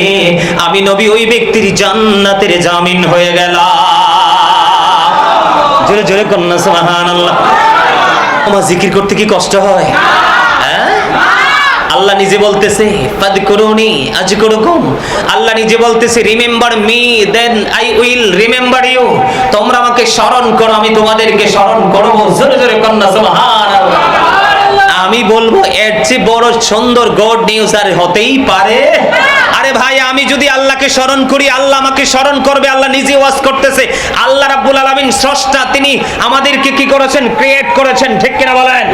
আমি নবী ওই ব্যক্তির জান্নাতের জামিন হয়ে গেলাম। জোরে জোরে কন্যা সুবহানাল্লাহ। আমার জিকির করতে কি কষ্ট হয়? আল্লাহ নিজে বলতেছে ফাযকুরুনি আযকুরুকুম, আল্লাহ নিজে বলতেছে remember me then I will remember you, তোমরা আমাকে স্মরণ করো, আমি তোমাদেরকে স্মরণ করব। জোরে জোরে কন্যা সুবহানাল্লাহ। আমি বলবো এর চেয়ে বড় সুন্দর গড নিউজ আর হতেই পারে? আরে ভাই, আমি যদি আল্লাহকে স্মরণ করি, আল্লাহ আমাকে স্মরণ করবে। আল্লাহ নিজে ওয়াজ করতেছে, আল্লাহ রাব্বুল আলামিন স্রষ্টা, তিনি আমাদেরকে কি করেছেন? ক্রিয়েট করেছেন। ঠিক কিনা বলেন?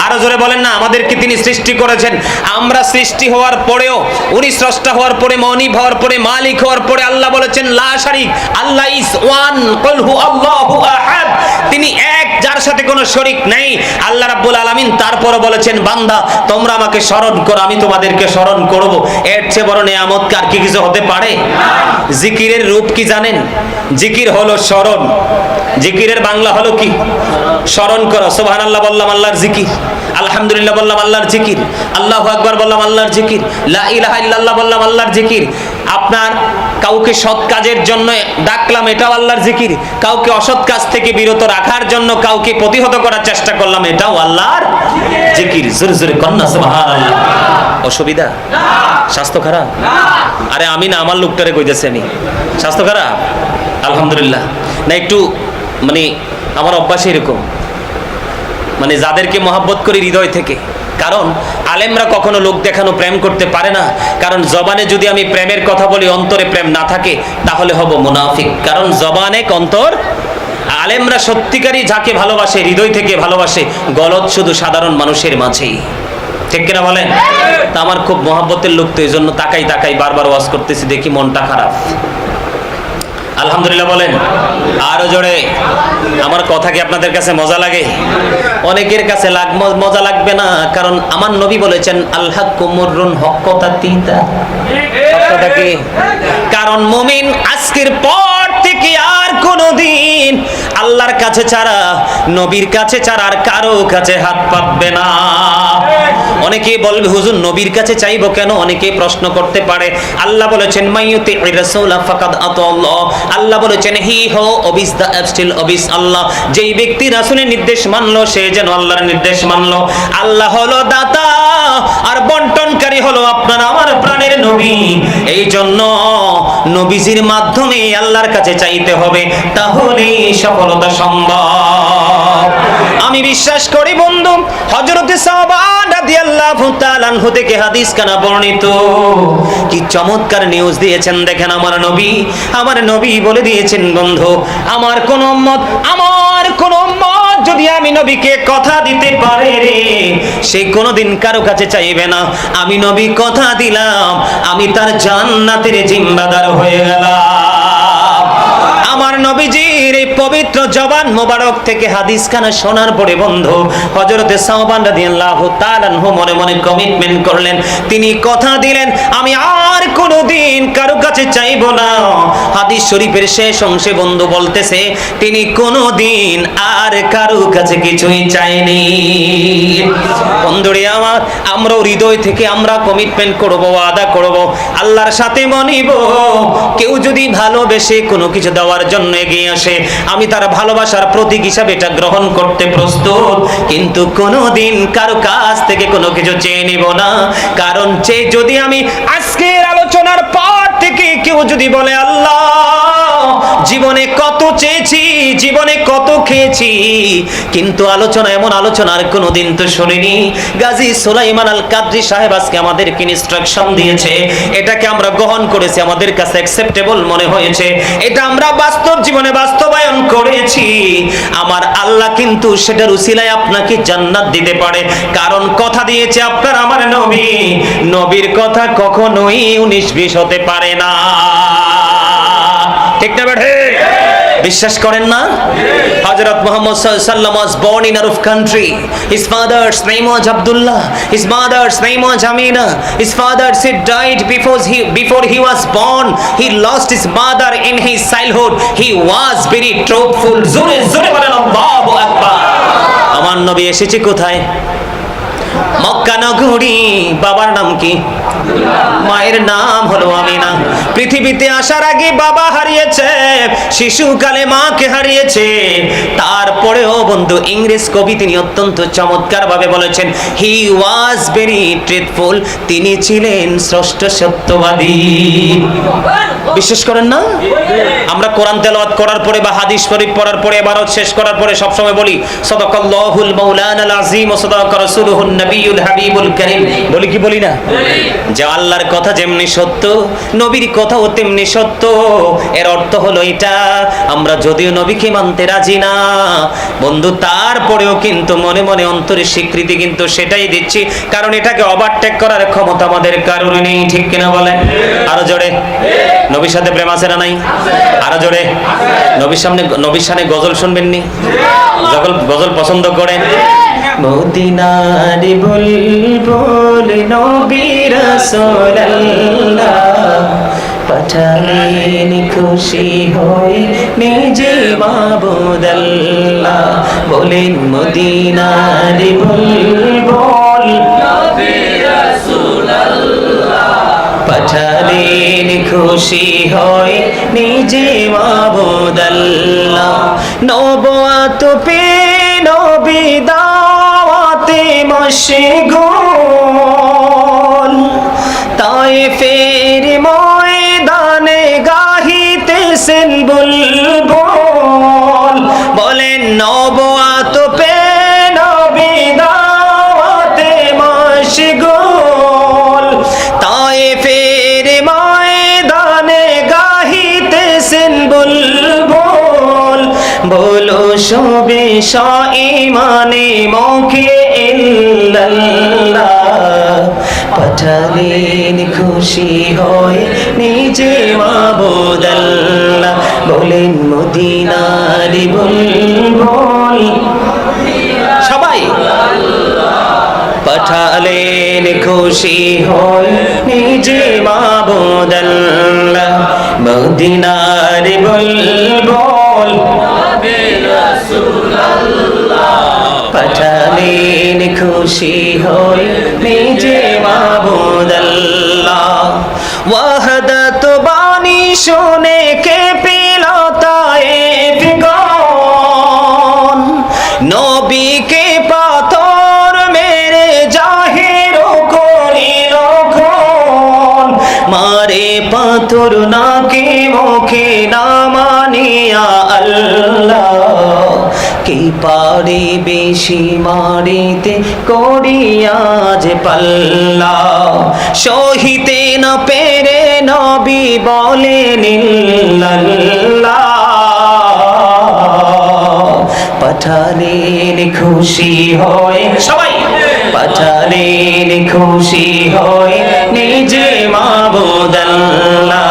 আরো জোরে বলেন না, আমাদেরকে তিনি সৃষ্টি করেছেন। আমরা সৃষ্টি হওয়ার পরেও, উনি স্রষ্টা হওয়ার পরে, মনিব হওয়ার পরে, মালিক হওয়ার পরে আল্লাহ বলেছেন লা শারিক, আল্লাহ ইজ ওয়ান, কুল হু আল্লাহু আহাদ, তিনি এক, যার সাথে কোনো শরীক নেই। আল্লাহ রাব্বুল আলামিন তারপর বলেছেন, বান্দা তোমরা আমাকে স্মরণ করো, আমি তোমাদেরকে স্মরণ করব। এর চেয়ে বড় নিয়ামত কার কি কিছু হতে পারে? জিকিরের রূপ কি জানেন? জিকির হলো স্মরণ। জিকিরের বাংলা হলো কি? স্মরণ করো। সুবহানাল্লাহ বললাম আল্লাহর জিকির, আলহামদুলিল্লাহ বললাম আল্লাহর জিকির, আল্লাহু আকবার বললাম আল্লাহর জিকির, লা ইলাহা ইল্লাল্লাহ বললাম আল্লাহর জিকির। আপনার কাউকে সৎ কাজের জন্য ডাকলাম, এটাও আল্লাহর জিকির। কাউকে অসৎ কাজ থেকে বিরত রাখার জন্য কাউকে প্রতিহত করার চেষ্টা করলাম, এটাও আল্লাহর জিকির। জোরে জোরে কন্না সুবহানাল্লাহ। অসুবিধা? স্বাস্থ্য খারাপ? আরে আমি না, আমার লোকটারে কইতেছি আমি। স্বাস্থ্য খারাপ? আলহামদুলিল্লাহ। না একটু মানে আমার অভ্যাস এরকম, মানে যাদেরকে মহব্বত করি হৃদয় থেকে। কারণ আলেমরা কখনো লোক দেখানো প্রেম করতে পারে না, কারণ জবানে যদি আমি প্রেমের কথা বলি, অন্তরে প্রেম না থাকে, তাহলে হব মুনাফিক। কারণ জবানে অন্তর, আলেমরা সত্যিকারই যাকে ভালোবাসে, হৃদয় থেকে ভালোবাসে, গলত শুধু সাধারণ মানুষের মাঝেই। ঠিক কিনা বলেন? তা আমার খুব মহব্বতের লোক, তো এই জন্য তাকাই তাকাই বারবার ওয়াজ করতেছি, দেখি মনটা খারাপ। আলহামদুলিল্লাহ বলেন আরো জোরে। আমার কথা কি আপনাদের কাছে মজা লাগে? অনেকের কাছে মজা লাগবে না, কারণ আমার নবী বলেছেন আল হাক্কু মুররুন, হক কথা তিতা। সত্যটা কি? কারণ মুমিন আজকের পর থেকে আর কোনোদিন আল্লাহর কাছে ছাড়া, নবীর কাছে ছাড়া আর কারো কাছে হাত পাতবে না। অনেকে বলবে হুজুর নবীর কাছে চাইবো কেন? অনেকে প্রশ্ন করতে পারে। আল্লাহ বলেছেন মাইয়ুতির রাসূল ফাকাদ আতাল্লাহ, আল্লাহ বলেছেন হি হো অবিস দা অ্যাবস্টিল অবিস আল্লাহ, যেই ব্যক্তি রাসূলের নির্দেশ মানলো সে যেন আল্লাহর নির্দেশ মানলো। আল্লাহ হলো দাতা আর বন্টনকারী হলো আপনার আমার প্রাণের নবী। এই জন্য নবীজির মাধ্যমে আল্লাহর কাছে চাইতে হবে, তাহলেই সফলতা সম্ভব। আমি বিশ্বাস করি বন্ধু, হযরতে সাওবান রাদিয়াল্লাহু তাআলা আনহু থেকে হাদিস কানা বর্ণিত। কি চমৎকার নিউজ দিয়েছেন দেখেন আমার নবী বলে দিয়েছেন, বন্ধু আমার কোন উম্মত যদি আমি নবীকে কথা দিতে পারে রে, সে কোনোদিন কারো কাছে চাইবে না। আমি নবী কথা দিলাম, আমি তার জান্নাতের জিম্মাদার হয়ে গেলাম। আমার নবীজির নবীর এই পবিত্র জবান মোবারক থেকে হাদিস খানা শোনার পরে বন্ধু হযরতে সাওবান রাদিয়াল্লাহু তাআলা আনহু মনে মনে কমিটমেন্ট করলেন, তিনি কথা দিলেন আমি আর কোনোদিন কারো কাছে চাইবো না। হাদিস শরীফের শেষ অংশে বন্ধু বলতেছে তিনি কোনোদিন আর কারো কাছে কিছুই চাইনি। বন্ধুরে আমার, আমরাও হৃদয় থেকে আমরা কমিটমেন্ট করব, ওয়াদা করব, আল্লাহর সাথে মনিব কেউ যদি ভালোবেসে কোনো কিছু দেওয়ার জন্য এগিয়ে আসে আমি তার ভালোবাসার প্রতীক হিসাবে এটা গ্রহণ করতে প্রস্তুত, কিন্তু কোনোদিন কারো কাছ থেকে কোনো কিছু চেয়ে নিব না। কারণ চেয়ে যদি আমি আজকের আলোচনার পর থেকে কেউ যদি বলে আল্লাহ জীবনে কত চেয়েছি, জীবনে কত খেয়েছি, কিন্তু আলোচনা এমন আলোচনা আর কোনোদিন তো শুনিনি। গাজী সুলাইমান আল কাদরি সাহেব আজকে আমাদেরকে ইনস্ট্রাকশন দিয়েছে, এটাকে আমরা গ্রহণ করেছি, আমাদের কাছে অ্যাকসেপ্টেবল মনে হয়েছে, এটা আমরা বাস্তব জীবনে বাস্তবায়ন করেছি। আমার আল্লাহ কিন্তু সেটার উসিলায় আপনাকে জান্নাত দিতে পারে, কারণ কথা দিয়েছে আপনার আমার নবী, নবীর কথা কখনোই 19-20 হতে পারে না। ঠিক না বেঠে? বিশ্বাস করেন না? হযরত মুহাম্মদ সাল্লাল্লাহু আলাইহি ওয়াসাল্লাম was born in Arab country. His father's name was Abdullah. His mother's name was Amina. His father said died before he was born. He lost his mother in his childhood. He was very truthful. জোরে জোরে বলেন আল্লাহু আকবার। আমার নবী এসেছে কোথায়? মক্কা নগরী। বাবার নাম কি? মায়ের নাম হলো আমিনা। পৃথিবীতে আসার আগে বাবা হারিয়েছে, শিশুকালে মাকে হারিয়েছে। তারপরেও বন্ধু ইংরেজ কবি তিনি অত্যন্ত চমৎকার ভাবে বলেছেন হি ওয়াজ ভেরি ট্রুথফুল, তিনি ছিলেন স্রষ্টা সত্যবাদী। বিশ্বাস করেন না? আমরা কোরআন তেলাওয়াত করার পরে বা হাদিস শরীফ পড়ার পরে এবারও শেষ করার পরে সব সময় বলি সাদাকাল্লাহুল মাওলানাল আযীম ওয়া সাদাকা রাসূলুহুন নবিয়ুল হাবিবুল কারীম। বলি কি বলি না? যে আল্লাহর কথা যেমনি সত্য, নবীর কথাও তেমনি সত্য। এর অর্থ হলো এটা, আমরা যদিও নবীকে মানতে রাজি না বন্ধু, তারপরেও কিন্তু মনে মনে অন্তরের স্বীকৃতি কিন্তু সেটাই দিচ্ছি, কারণ এটাকে ওভারটেক করার ক্ষমতা আমাদের কারোর নেই। ঠিক কিনা বলেন? আরো জোরে। নবীর সাথে প্রেম আছে না নাই? আরো জোরে। নবীর সামনে গজল শুনবেন নি? গজল পছন্দ করেন? মদিনার বুলবুল নবী রাসূলুল্লাহ পাঠালেন খুশি হয়ে নিজে মাবুদ আল্লাহ। বলেন মদিনার বুলবুল নবী রাসূলুল্লাহ পাঠালেন খুশি হয়ে নিজে মাবুদ আল্লাহ। নবুয়ত পে নবী দাওয়াতে মশগুল, তায়েফের ময়দানে গাহিতেছেন বুলবুল। বলেন নবুয়ত পে নবী দাওয়াতে মশগুল, তায়েফের ময়দানে গাহিতেছেন বুলবুল। বলো সবে ইমানে মুখে ইল্লাল্লাহ পাঠালেন খুশি হয়ে নিজে মাবুদ আল্লাহ। বলেন মদিনার বুলবুল সবাই পাঠালেন খুশি হয়ে নিজে মাবুদ আল্লাহ। মদিনার বুলবুল পাঠালেন খুশি হয়ে নিজে মাবুদ আল্লাহ। ওয়াহদাত বাণী শুনে কে পেল তায়েফ গণ, নবীকে পাথর মেরে জাহির করিল কোন। মারে পাথর নাকে মুখে না মানিয়া আল্লাহ, কে পারে বেশি মারিতে করিয়া যে পাল্লা। সহিতে না পেরে নবী বলেন ইল্লাল্লাহ পাঠালেন খুশি হয়ে সবাই পাঠালেন খুশি হয়ে নিজে মাবুদ আল্লাহ।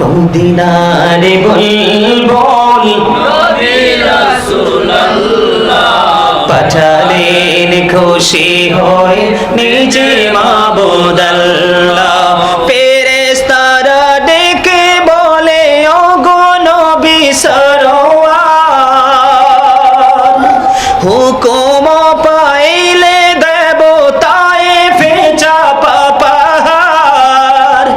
মদিনার বুলবুল পাঠালেন খুশি হয়ে নিজে মাবুদ আল্লাহ। ফেরেশতারা ডেকে বলে ওগো নবী সরওয়ার, হুকুম পাইলে দেব তায়েফে চাপা পাহাড়।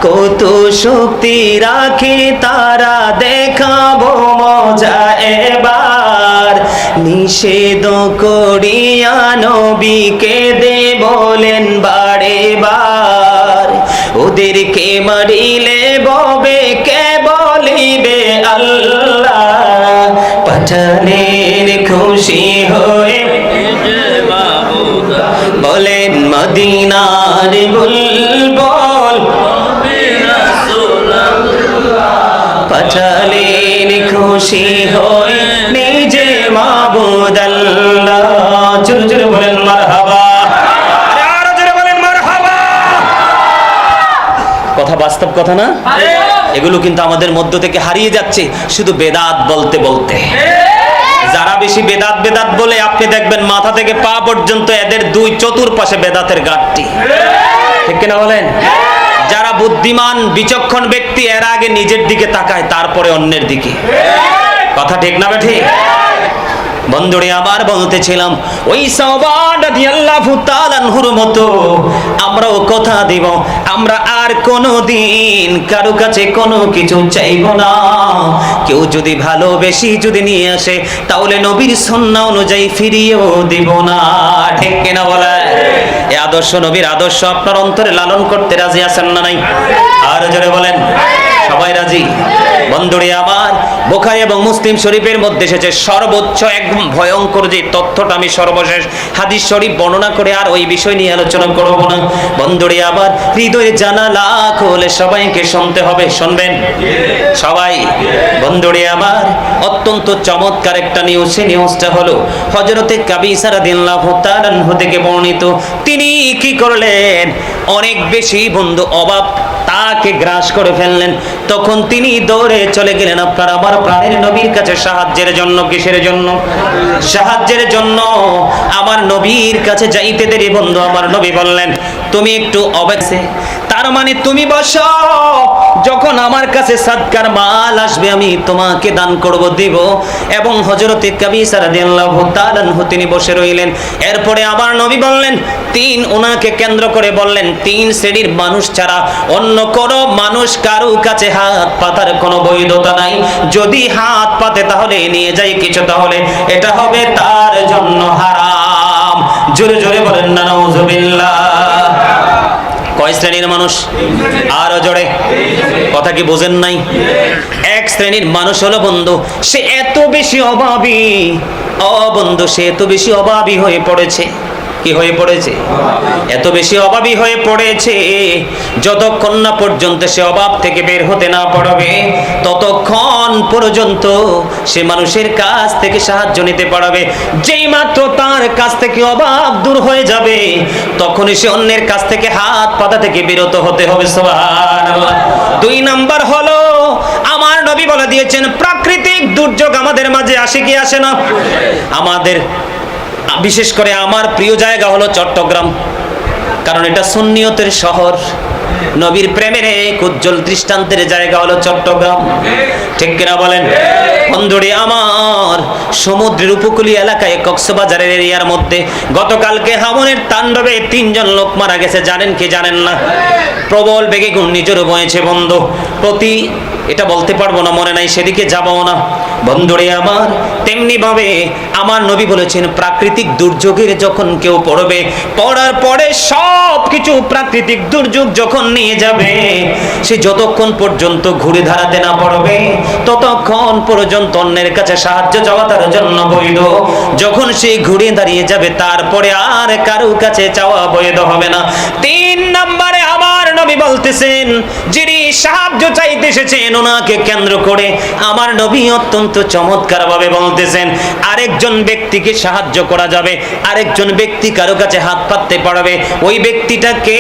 কত শক্তি রাখে তারা দেখাবো মজা এবার। নিষেধ করিয়া নবীকে দে বলেন বারে বার। ওদেরকে মারিলে ববে কে বলিবে আল্লাহ। পাঠালেন খুশি হয়ে বলেন মদিনার বুলবুল, পাঠালেন খুশি হয়ে নিজে মাবুদ আল্লাহ। জোরে জোরে বলেন মারহাবা, আরো জোরে বলেন মারহাবা। কথা বাস্তব কথা না? এগুলো কিন্তু আমাদের মধ্য থেকে হারিয়ে যাচ্ছে শুধু বেদাত বলতে বলতে। যারা বেশি বেদাত বেদাত বলে আপনি দেখবেন মাথা থেকে পা পর্যন্ত এদের দুই চতুর্পাশে বেদাতের গাঁটটি, ঠিক কিনা বলেন? যারা বুদ্ধিমান বিচক্ষণ ব্যক্তি এর আগে নিজের দিকে তাকায় তারপরে অন্যের দিকে। কথা ঠিক না ঠিক? বন্ধুরে আবার বলতেছিলাম ওই সাওবান রাদিয়াল্লাহু তাআলা আনহুর মতো আমরাও কথা দিব, আমরা আর কোনোদিন কারো কাছে কোনো কিছু চাইব না। কেউ যদি ভালোবেসে যদি নিয়ে আসে তাহলে নবীর সুন্নাহ অনুযায়ী ফিরিয়েও দিব না, ঠিক কিনা বলে? এই আদর্শ নবীর আদর্শ আপনার অন্তরে লালন করতে রাজি আছেন না নাই? আর জোরে বলেন সবাই রাজি? বন্ধুরে আমার বুখারী এবং মুসলিম শরীফের মধ্যে এসেছে সর্বোচ্চ একদম ভয়ঙ্কর যে তথ্যটা আমি সর্বশেষ হাদিস শরীফ বর্ণনা করে আর ওই বিষয় নিয়ে আলোচনা করব না। বন্ধুরে আবার হৃদয়ে জানালা খুলে সবাইকে শুনতে হবে, শুনবেন সবাই? বন্ধুরে আমার অত্যন্ত চমৎকার একটা নিউজ, সেই নিউজটা হলো হযরতে কাবিসা রাদিয়াল্লাহু তাআলা আনহু থেকে বর্ণিত। তিনি কি করলেন? অনেক বেশি বন্ধু অভাব তাকে গ্রাস করে ফেললেন। তখন তিনি দৌড়ে চলে গেলেন আপনার আমার প্রাণের নবীর কাছে সাহায্যের জন্য। কিসের জন্য? সাহায্যের জন্য। আমার নবীর কাছে যাইতে দেরি বন্ধু আমার নবী বললেন তুমি একটু অবেছে, তার মানে তুমি বসো, যখন আমার কাছে সাদকার মাল আসবে আমি তোমাকে দান করব, দিব। এবং হযরতে কাবিসা রাদিয়াল্লাহু তাআলা আনহু তিনি বসে রইলেন। এরপরে আমার নবী বললেন ওনাকে কেন্দ্র করে বললেন তিন শ্রেণীর মানুষ ছাড়া অন্য কোনো মানুষ কারো কাছে হাত পাতার কোনো বৈধতা নাই। যদি হাত পাতে তাহলে নিয়ে যায় কিছু, তাহলে এটা হবে তার জন্য হারাম। জোরে জোরে বলেন না নাউজুবিল্লাহ। কয় শ্রেণীর মানুষ? আরো জোরে, কথা কি বোঝেন নাই? এক শ্রেণীর মানুষ হলো বন্ধু সে এত বেশি অভাবী, বন্ধু সে এত বেশি অভাবী হয়ে পড়েছে। কি হয়ে পড়েছে? এত বেশি অভাবী হয়ে পড়েছে, যতক্ষণ না পর্যন্ত সে অভাব থেকে বের হতে না পারবে ততক্ষণ পর্যন্ত সে মানুষের কাছ থেকে সাহায্য নিতে পারবে। যেই মাত্র তার কাছ থেকে অভাব দূর হয়ে যাবে তখনই সে অন্যের কাছ থেকে হাত পাতা থেকে বিরত হতে হবে। সুবহানাল্লাহ। দুই নাম্বার হলো আমার নবী বলে দিয়েছেন প্রাকৃতিক দুর্যোগ আমাদের মাঝে আসে কি আসে না? আমাদের বিশেষ করে আমার প্রিয় জায়গা হলো চট্টগ্রাম, কারণ এটা সুন্নিয়তের শহর। নবীর প্রেমের এক উজ্জ্বল দৃষ্টান্তের জায়গা হলো চট্টগ্রাম, ঠিক কিনা বলেন? বন্ধুরে আমার সমুদ্রের উপকূলীয় এলাকায় কক্সবাজারের এরিয়ার মধ্যে গতকালকে হামনের তাণ্ডবে 3 জন লোক মারা গেছে। জানেন কি জানেন না? প্রবল বেগে ঘূর্ণিঝড় বয়েছে বন্ধু। এটা বলতে পারবো না, মনে নাই, সেদিকে যাবো না। বন্ধুরে আমার তেমনি ভাবে আমার নবী বলেছেন প্রাকৃতিক দুর্যোগের যখন কেউ পড়বে, পড়ার পরে সব কিছু প্রাকৃতিক দুর্যোগ যখন নিয়ে যাবে সে যতক্ষণ পর্যন্ত ঘুরে দাঁড়াতে না পড়বে ততক্ষণ পর্যন্ত অন্যের কাছে সাহায্য চাওয়া তার জন্য বৈধ। যখন সে ঘুরে দাঁড়িয়ে যাবে তারপরে আর কারো কাছে চাওয়া বৈধ হবে না। 3 নম্বরে আমার নবী বলতেছেন যিনি সাহায্য চাইতে এসেছেন, ওনাকে কেন্দ্র করে আমার নবী অত্যন্ত চমৎকার ভাবে বলতেছেন আরেকজন ব্যক্তিকে সাহায্য করা যাবে, আরেকজন ব্যক্তি কারো কাছে হাত পাততে পারবে, ওই ব্যক্তিটাকে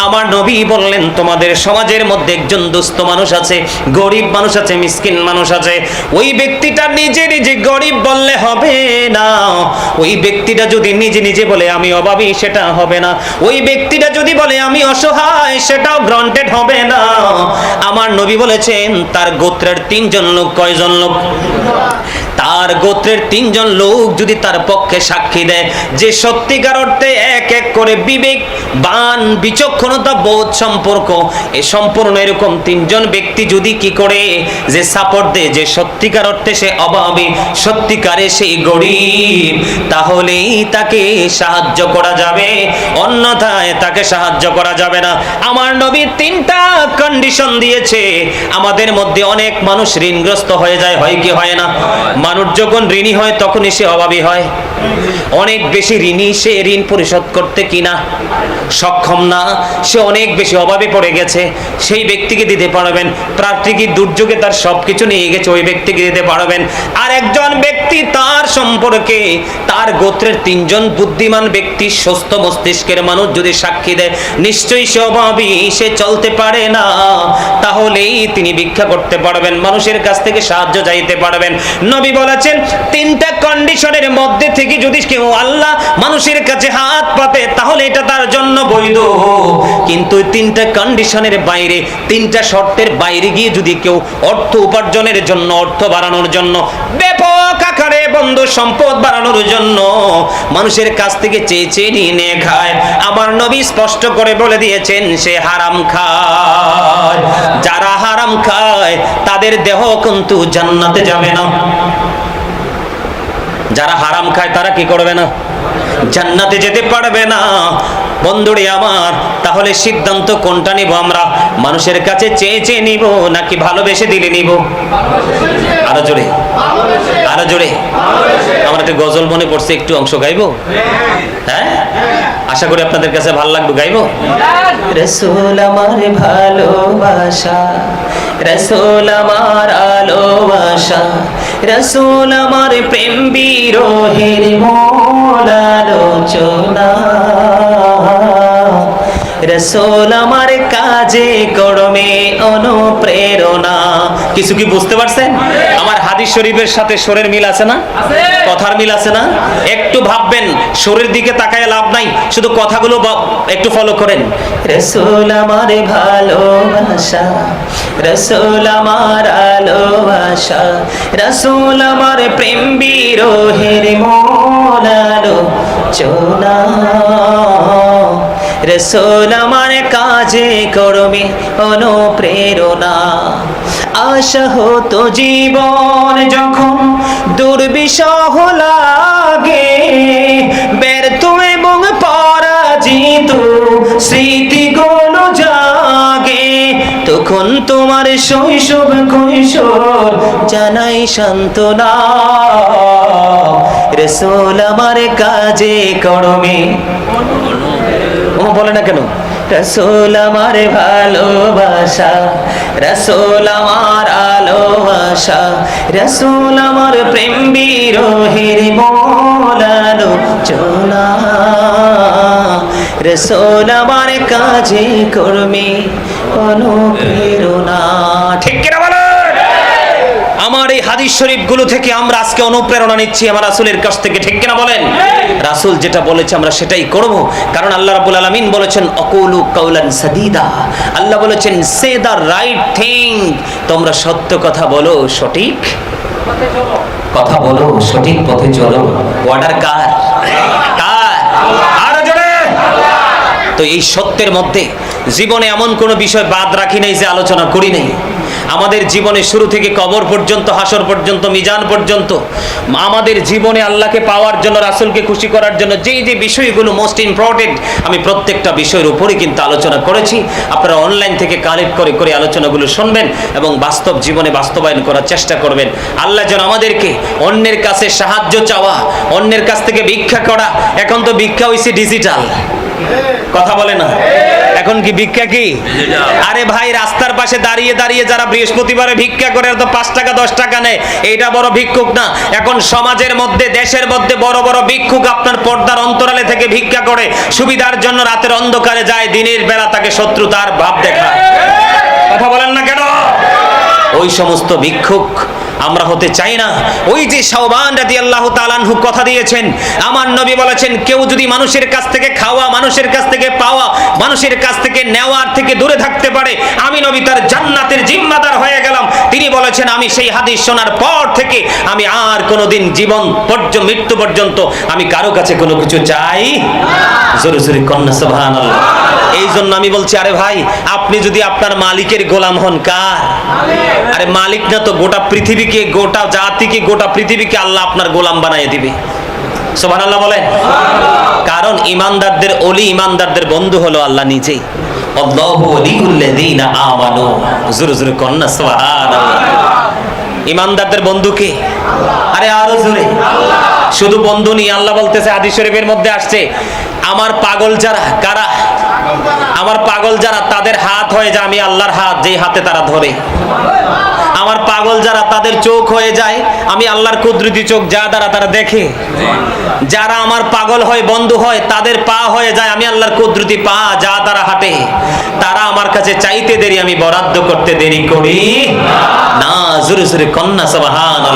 আমার নবী বললেন তোমাদের সমাজের মধ্যে একজন দুস্থ মানুষ আছে, গরিব মানুষ আছে, মিসকিন মানুষ আছে, ওই ব্যক্তিটা নিজে নিজে গরিব বললে হবে না, ওই ব্যক্তিটা যদি নিজে নিজে বলে আমি অভাবী সেটা হবে না, ওই ব্যক্তিটা যদি বলে আমি অসহায় সেটাও গ্রান্টেড হবে না। আমার নবী বলেছেন তার গোত্রের 3 জন লোক, কয়জন লোক? তার গোত্রের 3 জন লোক যদি তার পক্ষে সাক্ষী দেয় যে সত্যিকার অর্থে এক এক করে বিবেক বান বিচক্ষণতা বোধ সম্পর্ক এ সম্পূর্ণ এরকম 3 জন ব্যক্তি যদি কি করে যে সাপোর্ট দেয় যে সত্যিকার অর্থে সে অভাবী, সত্যিকারে সেই গরিব, তাহলেই তাকে সাহায্য করা যাবে, অন্যথায় তাকে সাহায্য করা যাবে না। আমার নবী 3টা কন্ডিশন দিয়েছে। আমাদের মধ্যে অনেক মানুষ ঋণগ্রস্ত হয়ে যায়, হয় কি হয় না? মানুষ যখন ঋণী হয় তখনই সে অভাবী হয়। অনেক বেশি ঋণী, সে ঋণ পরিশোধ করতে কিনা সক্ষম না, সে অনেক বেশি অভাবে পড়ে গেছে, সেই ব্যক্তিকে দিতে পারবেন। প্রাকৃতিক দুর্যোগে তার সবকিছু নিয়ে গেছে, ওই ব্যক্তিকে দিতে পারবেন। আর একজন ব্যক্তি তার সম্পর্কে তার গোত্রের 3 জন বুদ্ধিমান ব্যক্তি সুস্থ মস্তিষ্কের মানুষ যদি সাক্ষী দেয় নিশ্চয়ই সে অভাবী, সে চলতে পারে না, তাহলেই তিনি ভিক্ষা করতে পারবেন, মানুষের কাছ থেকে সাহায্য চাইতে পারবেন। নবী বলেছেন 3টা কন্ডিশনের মধ্যে থেকে যদি কেউ আল্লাহ মানুষের কাছে হাত পাতে তাহলে এটা তার জন্য বৈধ, কিন্তু 3টা কন্ডিশনের বাইরে, 3টা শর্তের বাইরে গিয়ে যদি কেউ অর্থ উপার্জনের জন্য, অর্থ বাড়ানোর জন্য, ব্যাপক আকারে বন্ধু সম্পদ বাড়ানোর জন্য মানুষের কাছ থেকে চেয়ে চেয়ে নিয়ে খায়, আমার নবী স্পষ্ট করে বলে দিয়েছেন সে হারাম খায়। যারা হারাম খায় তাদের দেহ কিন্তু জান্নাতে যাবে না। যারা হারাম খায় তারা কি করবে না? জান্নাতে যেতে পারবে না। বন্ধুরে আমার, তাহলে সিদ্ধান্ত কোনটা নিব আমরা? মানুষের কাছে চেয়ে চেয়ে নিব নাকি ভালোবেসে দিলে নিব? আরো জোরে, আরো জোরে। আমার একটা গজল মনে পড়ছে, একটু অংশ গাইবো? হ্যাঁ, আশা করি আপনাদের কাছে ভালো লাগবে, গাইবো? রাসূল আমার ভালোবাসা, রাসূল আমার আলোবাসা, রাসূল আমার প্রেম বিরহের মূল আলোচনা, রাসূল আমার কাজে কর্মে অনুপ্রেরণা। কিছু কি বুঝতে পারছেন? আমার হাদিস শরীফের সাথে সুরের মিল আছে না? কথার মিল আছে না? একটু ভাববেন, সুরের দিকে তাকায় লাভ নাই, শুধু কথাগুলো একটু ফলো করেন। রাসূল আমার ভালোবাসা, রাসূল আমার আলোবাসা, রাসূল আমার প্রেম বিরহের মূল আলোচনা, রাসূল আমার কাজে কর্মে অনুপ্রেরণা। আশা হতো জীবন যখন দুর্বিষহ লাগে, ব্যর্থ এবং পরাজিত স্মৃতিগুলো জাগে, তখন তোমার শৈশব কৈশোর জানাই সান্ত্বনা, রাসূল আমার কাজে কর্মে। ও বলে না কেন? রাসূল আমার ভালোবাসা, রাসূল আমার আলোবাসা, রাসূল আমার প্রেম বিরহের মূল আলোচনা, রাসূল আমার কাজে কর্মে অনুপ্রেরণা। ঠিক কিনা বলেন? আমার এই হাদিস শরীফগুলো থেকে আমরা আজকে অনুপ্রেরণা নিচ্ছি আমার রাসূলের কাছ থেকে, ঠিক কিনা বলেন? রাসূল যেটা বলেছে আমরা সেটাই করব, কারণ আল্লাহ রাব্বুল আলামিন বলেছেন অকুলু কাউলান সাদীদা, আল্লাহ বলেছেন সে দা রাইট থিং, তোমরা সত্য কথা বলো, সঠিক কথা বলো, সঠিক পথে চলো। অর্ডার কার? কার? আরো জোরে। তো এই সত্যের মধ্যে জীবনে এমন কোনো বিষয় বাদ রাখি নাই যে আলোচনা করি নাই। আমাদের জীবনে শুরু থেকে কবর পর্যন্ত, হাসর পর্যন্ত, মিজান পর্যন্ত, আমাদের জীবনে আল্লাহকে পাওয়ার জন্য, রাসূলকে খুশি করার জন্য যে যে বিষয়গুলো মোস্ট ইম্পর্টেন্ট, আমি প্রত্যেকটা বিষয়ের উপরে কিন্তু আলোচনা করেছি। আপনারা অনলাইন থেকে কালেক্ট করে করে আলোচনাগুলো শুনবেন এবং বাস্তব জীবনে বাস্তবায়ন করার চেষ্টা করবেন। আল্লাহ যেন আমাদেরকে অন্যের কাছে সাহায্য চাওয়া, অন্যের কাছ থেকে ভিক্ষা করা, এখন তো ভিক্ষা হইছে ডিজিটাল, কথা বলে না? এখন কি ভিক্ষা কি? আরে ভাই, রাস্তার পাশে দাঁড়িয়ে দাঁড়িয়ে যারা বৃহস্পতিবারে ভিক্ষা করে তো 5 টাকা 10 টাকা নেয়, এইটা বড় ভিক্ষুক না। এখন সমাজের মধ্যে, দেশের মধ্যে বড় বড় ভিক্ষুক আপনার পর্দার অন্তরালে থেকে ভিক্ষা করে, সুবিধার জন্য রাতের অন্ধকারে যায়, দিনের বেলা তাকে শত্রুতার ভাব দেখায়। কথা বলেন না কেন? ওই সমস্ত ভিক্ষুক আমরা হতে চাই না। ওই যে শাওবান রাদিয়াল্লাহু তাআলা আনহু কথা দিয়েছেন, আমার নবী বলেছেন, কেউ যদি মানুষের কাছ থেকে খাওয়া, মানুষের কাছ থেকে পাওয়া, মানুষের কাছ থেকে নেওয়ার থেকে দূরে থাকতে পারে, আমি নবী তার জান্নাতের জিম্মাদার হয়ে গেলাম। তিনি বলেছেন, আমি সেই হাদিস শোনার পর থেকে আমি আর কোনোদিন জীবন পর্যন্ত, মৃত্যু পর্যন্ত আমি কারো কাছে কোনো কিছু চাই জোরে জোরে কন্যা সুবহানাল্লাহ। এই জন্য আমি বলছি, আরে ভাই, আপনি যদি আপনার মালিকের গোলাম হন, কার? আরে মালিক না তো, গোটা পৃথিবীকে, গোটা জাতিকে, গোটা পৃথিবীকে আল্লাহ আপনার গোলাম বানিয়ে দিবে। সুবহানাল্লাহ বলেন। কারণ ইমানদারদের ওলি, ইমানদারদের বন্ধু হলো আল্লাহ নিজেই। আল্লাহু ওয়ালিউল্লাযীনা আমানু। জোরে জোরে কন্যা সুবহানাল্লাহ। ইমানদারদের বন্ধু কে? আরে আরো জোরে। শুধু বন্ধু নেই, আল্লাহ বলতেছে, হাদিস শরীফের মধ্যে আসছে, আমার পাগল যারা, কারা? আমার পাগল যারা, তাদের হাত হয়ে যায় আমি আল্লাহর হাত, যেই হাতে তারা ধরে। আমার পাগল যারা, তাদের চোখ হয়ে যায় আমি আল্লাহর কুদরতি চোখ, যা দ্বারা তারা দেখে। যারা আমার পাগল হয়, বন্ধু হয়, তাদের পা হয়ে যায় আমি আল্লাহর কুদরতি পা, যা তারা হাঁটে। তারা আমার কাছে চাইতে দেরি, আমি বরাদ্দ করতে দেরি করি না। জোরে জোরে কন্যা সুবহানাল্লাহ।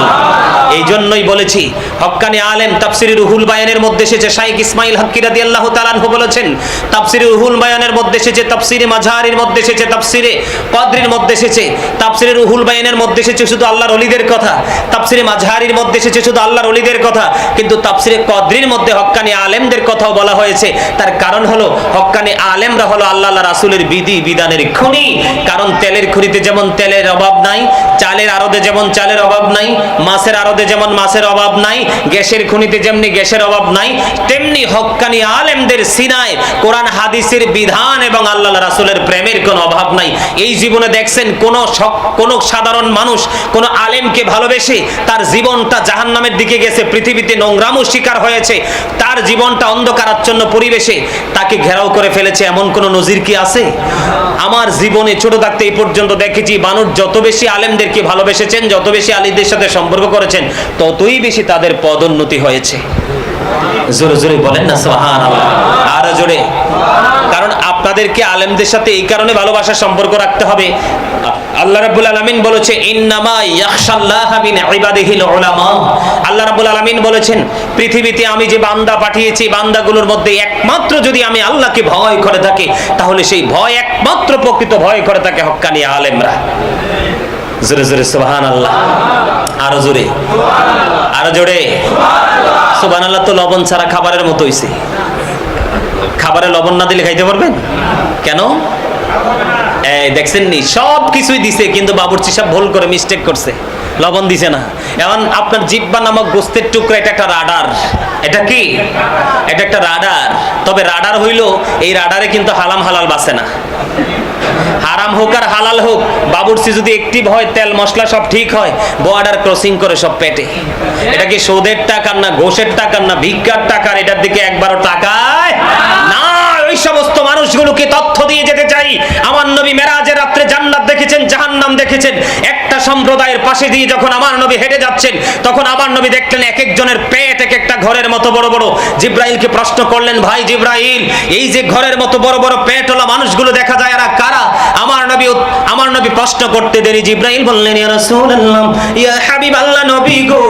এই জন্যই বলেছি, হক্কানি আলেম তাফসিরে রুহুল বায়ানের মধ্যে এসেছে, শাইখ ইসমাইল হক্কি রাদিয়াল্লাহু তাআলা আনহু বলেছেন, তাফসিরে রুহুল বায়ানের মধ্যে এসেছে, তাফসিরে মাঝহারির মধ্যে এসেছে, তাফসিরে কদরির মধ্যে এসেছে, তাফসিরে রুহুল বায়ানের মধ্যে এসেছে শুধু আল্লাহর ওলিদের কথা, তাফসিরে মাঝহারির মধ্যে এসেছে শুধু আল্লাহর ওলিদের কথা, কিন্তু তাফসিরে কদরির মধ্যে হক্কানি আলেমদের কথাও বলা হয়েছে। তার কারণ হলো, হক্কানি আলেমরা হলো আল্লাহ রাসূলের বিধি বিধানের খনি। কারণ তেলের খনিতে যেমন তেলের অভাব নাই, চালের আড়তে যেমন চালের অভাব নাই, মাছের আড়তে যেমন মাছের অভাব নাই, গ্যাসের খনিতে যেমনি গ্যাসের অভাব নাই, তেমনি হক্কানি আলেমদের সিনায় কোরআন হাদিসের বিধান এবং আল্লাহ রাসূলের প্রেমের কোনো অভাব নাই। এই জীবনে দেখছেন কোন সাধারণ মানুষ কোন আলেমকে ভালোবেসে তার জীবনটা জাহান্নামের দিকে গেছে, পৃথিবীতে নোংরামো শিকার হয়েছে, তার জীবনটা অন্ধকারাচ্ছন্ন পরিবেশে তাকে ঘেরাও করে ফেলেছে, এমন কোন নজির কি আছে? আমার জীবনে ছোট থাকতে এই পর্যন্ত দেখেছি, মানুষ যত বেশি আলেমদেরকে ভালোবেসেছেন, যত বেশি আলীদের সাথে সম্পর্ক করেছেন, ততই বেশি তাদের পদোন্নতি হয়েছে। জোরে জোরে বলেন না সুবহানাল্লাহ। আরো জোরে। কারণ আপনাদেরকে আলেমদের সাথে এই কারণে ভালোবাসার সম্পর্ক রাখতে হবে, আল্লাহ রাব্বুল আলামিন বলেছে, ইন্নামা ইয়াখশাল্লাহা মিন ইবাদিহিল উলামা। আল্লাহ রাব্বুল আলামিন বলেছেন, পৃথিবীতে আমি যে বান্দা পাঠিয়েছি, বান্দাগুলোর মধ্যে একমাত্র যদি আমি আল্লাহকে ভয় করে থাকি, তাহলে সেই ভয় একমাত্র প্রকৃত ভয় করে থাকে হক্কানি আলেমরা। জোরে জোরে সুবহানাল্লাহ। আরো জোরে, আরো জোরে সুবহানাল্লাহ। তো লবণ ছাড়া খাবারের মতো হইছে। খাবারে লবণ না দিলে খাইতে পারবেন? কেন? এই দেখছেন নি, সব কিছুই দিছে, কিন্তু বাবুর্চি সাহেব ভুল করে মিস্টেক করছে, লবণ দিছে না। এখন আপনার জিহ্বা নামক গোস্তের টুকরা, এটা একটা রাডার। এটা কি? এটা একটা রাডার। তবে রাডার হইলো, এই রাডারে কিন্তু হারাম হালাল বাসে না। হারাম হোক আর হালাল হোক, বাবুর্চি যদি অ্যাক্টিভ হয়, তেল মশলা সব ঠিক হয়, বর্ডার ক্রসিং করে সব পেটে। এটা কি সুদের টাকার না, ঘোষের টাকার না, ভিক্ষার টাকার? এটার দিকে একবারও তাকায় না। ওই সমস্ত মানুষগুলোকে তথ্য দিয়ে যেতে চাই, আমার নবী মেরাজের রাত্রে জান্নাত দেখেছেন, জাহান্নাম দেখেছেন। একটা সম্প্রদায়ের পাশে দিয়ে যখন আমার নবী হেঁটে যাচ্ছেন, তখন আমার নবী দেখলেন এক একজনের পেট এক একটা ঘরের মতো বড় বড়। জিব্রাইলকে প্রশ্ন করলেন, ভাই জিব্রাইল, এই যে ঘরের মতো বড় বড় পেটওয়ালা মানুষগুলো দেখা যায়, এরা কারা? আমার নবী প্রশ্ন করতে দেরি জিব্রাইল বললেন, ইয়া রাসূলুল্লাহ, ইয়া হাবিবাল্লাহ, নবী গো,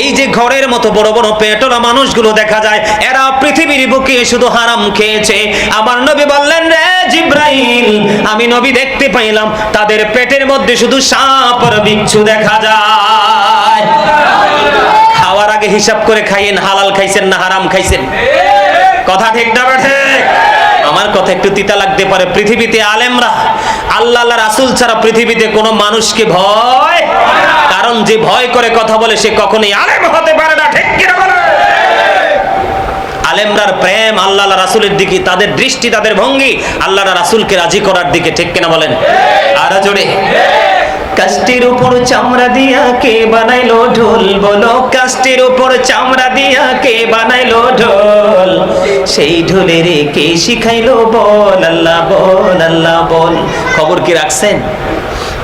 এই যে ঘরের মতো বড় বড় পেটওয়ালা মানুষগুলো দেখা যায়, এরা পৃথিবীর বুকে শুধু হারাম খেয়েছে। আমার নবী বললেন, রে জিব্রাইল, আমি নবী দেখতে পাইলাম তাদের পেটের মধ্যে শুধু সাপ আর বিচ্ছু দেখা যায়। খাওয়ার আগে হিসাব করে খাইয়েন, হালাল খাইছেন না হারাম খাইছেন। কথা ঠিক না ঠিক? আমার কথা একটু তিতা লাগতে পারে। পৃথিবীতে আলেমরা আল্লাহ রাসূল ছাড়া পৃথিবীতে কোনো মানুষকে ভয়, কারণ যে ভয় করে কথা বলে সে কখনোই আলেম হতে পারে না। ঠিক কি না বলেন? আলেমরার প্রেম আল্লাহ রাসূলের দিকে, তাদের দৃষ্টি, তাদের ভঙ্গি আল্লাহ রাসূলকে রাজি করার দিকে। ঠিক কিনা বলেন? আর জোরে। কাষ্টের উপর চামড়া দিয়া কে বানাইলো ঢোল, বলো কাষ্টের উপর চামড়া দিয়া কে বানাইলো ঢোল, সেই ঢোলের কে শিখাইলো বল আল্লাহ বল আল্লাহ বল। খবর কি রাখছেন?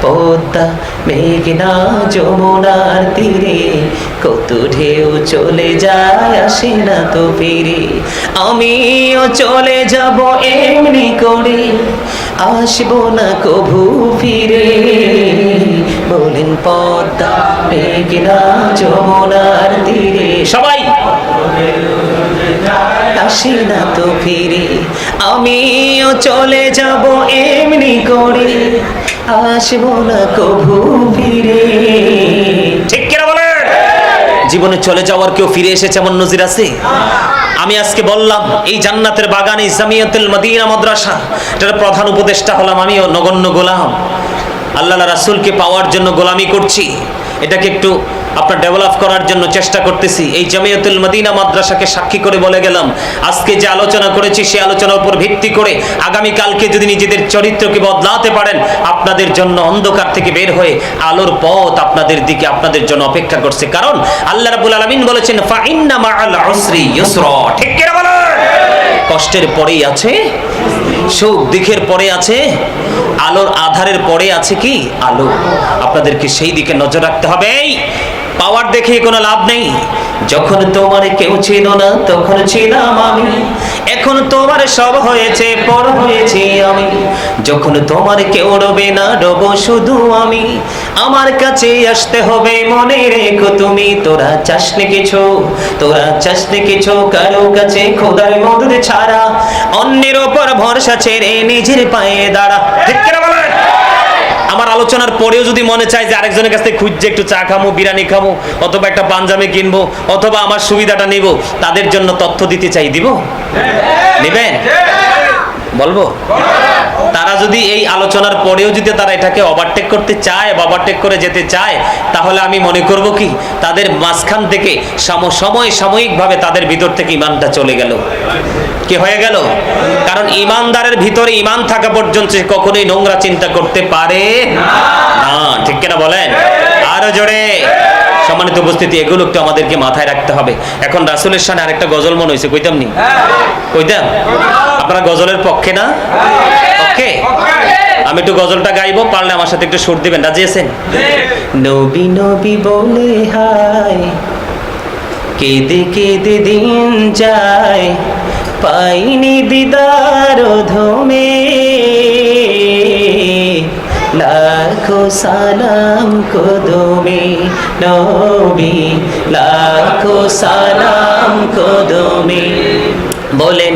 পদ্মা মেঘনা যমুনার তীরে কত ঢেউ চলে যায় আসে না তো ফিরে, আমিও চলে যাব এমনি করে আসবো না কভু ফিরে। বলেন পদ্মা মেঘনা যমুনার তীরে সবাই আসে না তো ফিরে, আমিও চলে যাব এমনি করে আসবো না কভু ফিরে। ঠিক কিনা বলেন? জীবনে চলে যাওয়ার কেউ ফিরে এসেছে এমন নজির আছে? আমি আজকে বললাম এই জান্নাতের বাগানে জামিয়াতুল মদিনা মাদ্রাসা, এটার প্রধান উপদেষ্টা হলাম আমিও, নগণ্য গোলাম। আল্লাহ রাসূলকে পাওয়ার জন্য গোলামি করছি, এটাকে একটু আপনার ডেভেলপ করার জন্য চেষ্টা করতেছি। এই জামিয়াতুল মদিনা মাদ্রাসাকে সাক্ষী করে বলে গেলাম, আজকে যে আলোচনা করেছি সেই আলোচনার উপর ভিত্তি করে আগামী কালকে যদি নিজেদের চরিত্রকে বদলাতে পারেন, আপনাদের জন্য অন্ধকার থেকে বের হয়ে আলোর পথ আপনাদের দিকে আপনাদের জন্য অপেক্ষা করছে। কারণ আল্লাহ রাব্বুল আলামিন বলেছেন ফা ইন্না মাআল উসরি ইউসরা। ঠিক কি না বলেন? কষ্টের পরেই আছে সুখ, দুঃখের পরে আছে আলোর, আধারের পরে আছে কি আলো। আপনাদেরকে সেই দিকে নজর রাখতে হবে। পাওয়ার দেখে কোনো লাভ নেই। যখন তোমার কেউ ছিল না তখন ছিলাম আমি, এখন তোমার সব হয়েছে পর হয়েছি আমি। যখন তোমার কেউ রবে না রব শুধু আমি, আমার কাছে আসতে হবে মনে রেখো তুমি। তোরা চাসনি কিছু, তোরা চাসনি কিছু কারো কাছে খোদার মদদ ছাড়া, অন্যের ওপর ভরসা ছেড়ে নিজের পায়ে দাঁড়া। ঠিক কিনা বলেন? আমার আলোচনার পরেও যদি মনে চায় যে আরেকজনের কাছ থেকে খুঁজছে একটু চা খামো, বিরিয়ানি খামো, অথবা একটা পাঞ্জাবি কিনবো, অথবা আমার সুবিধাটা নিব, তাদের জন্য তথ্য দিতে চাই, দিব? নেবেন? বলবো? তারা যদি এই আলোচনার পরেও যদি তারা এটাকে ওভারটেক করতে চায় বা ওভারটেক করে যেতে চায়, তাহলে আমি মনে করব কি তাদের মাঝখান থেকে সাময়িকভাবে তাদের ভিতর থেকে ইমানটা চলে গেল। কি হয়ে গেল? কারণ ইমানদারের ভিতরে ইমান থাকা পর্যন্ত সে কখনোই নোংরা চিন্তা করতে পারে না। ঠিক কিনা বলেন? আরো জোরে। সম্মানিত উপস্থিতি, এগুলো একটু আমাদেরকে মাথায় রাখতে হবে। এখন রাসূলের শানে আরেকটা গজল মনে হয়েছে, কইতাম নি? কইতাম? আপনারা গজলের পক্ষে না? ওকে, আমি একটু গজলটা গাইবো, পারলে আমার সাথে একটু সুর দিবেন, রাজি আছেন? নবী নবী বলে হায়, কেঁদে কেঁদে দিন যায়, পাইনি দিদার ধমে, লাখো সালাম কদমে নবী, লাখো সালাম কদমে। বলেন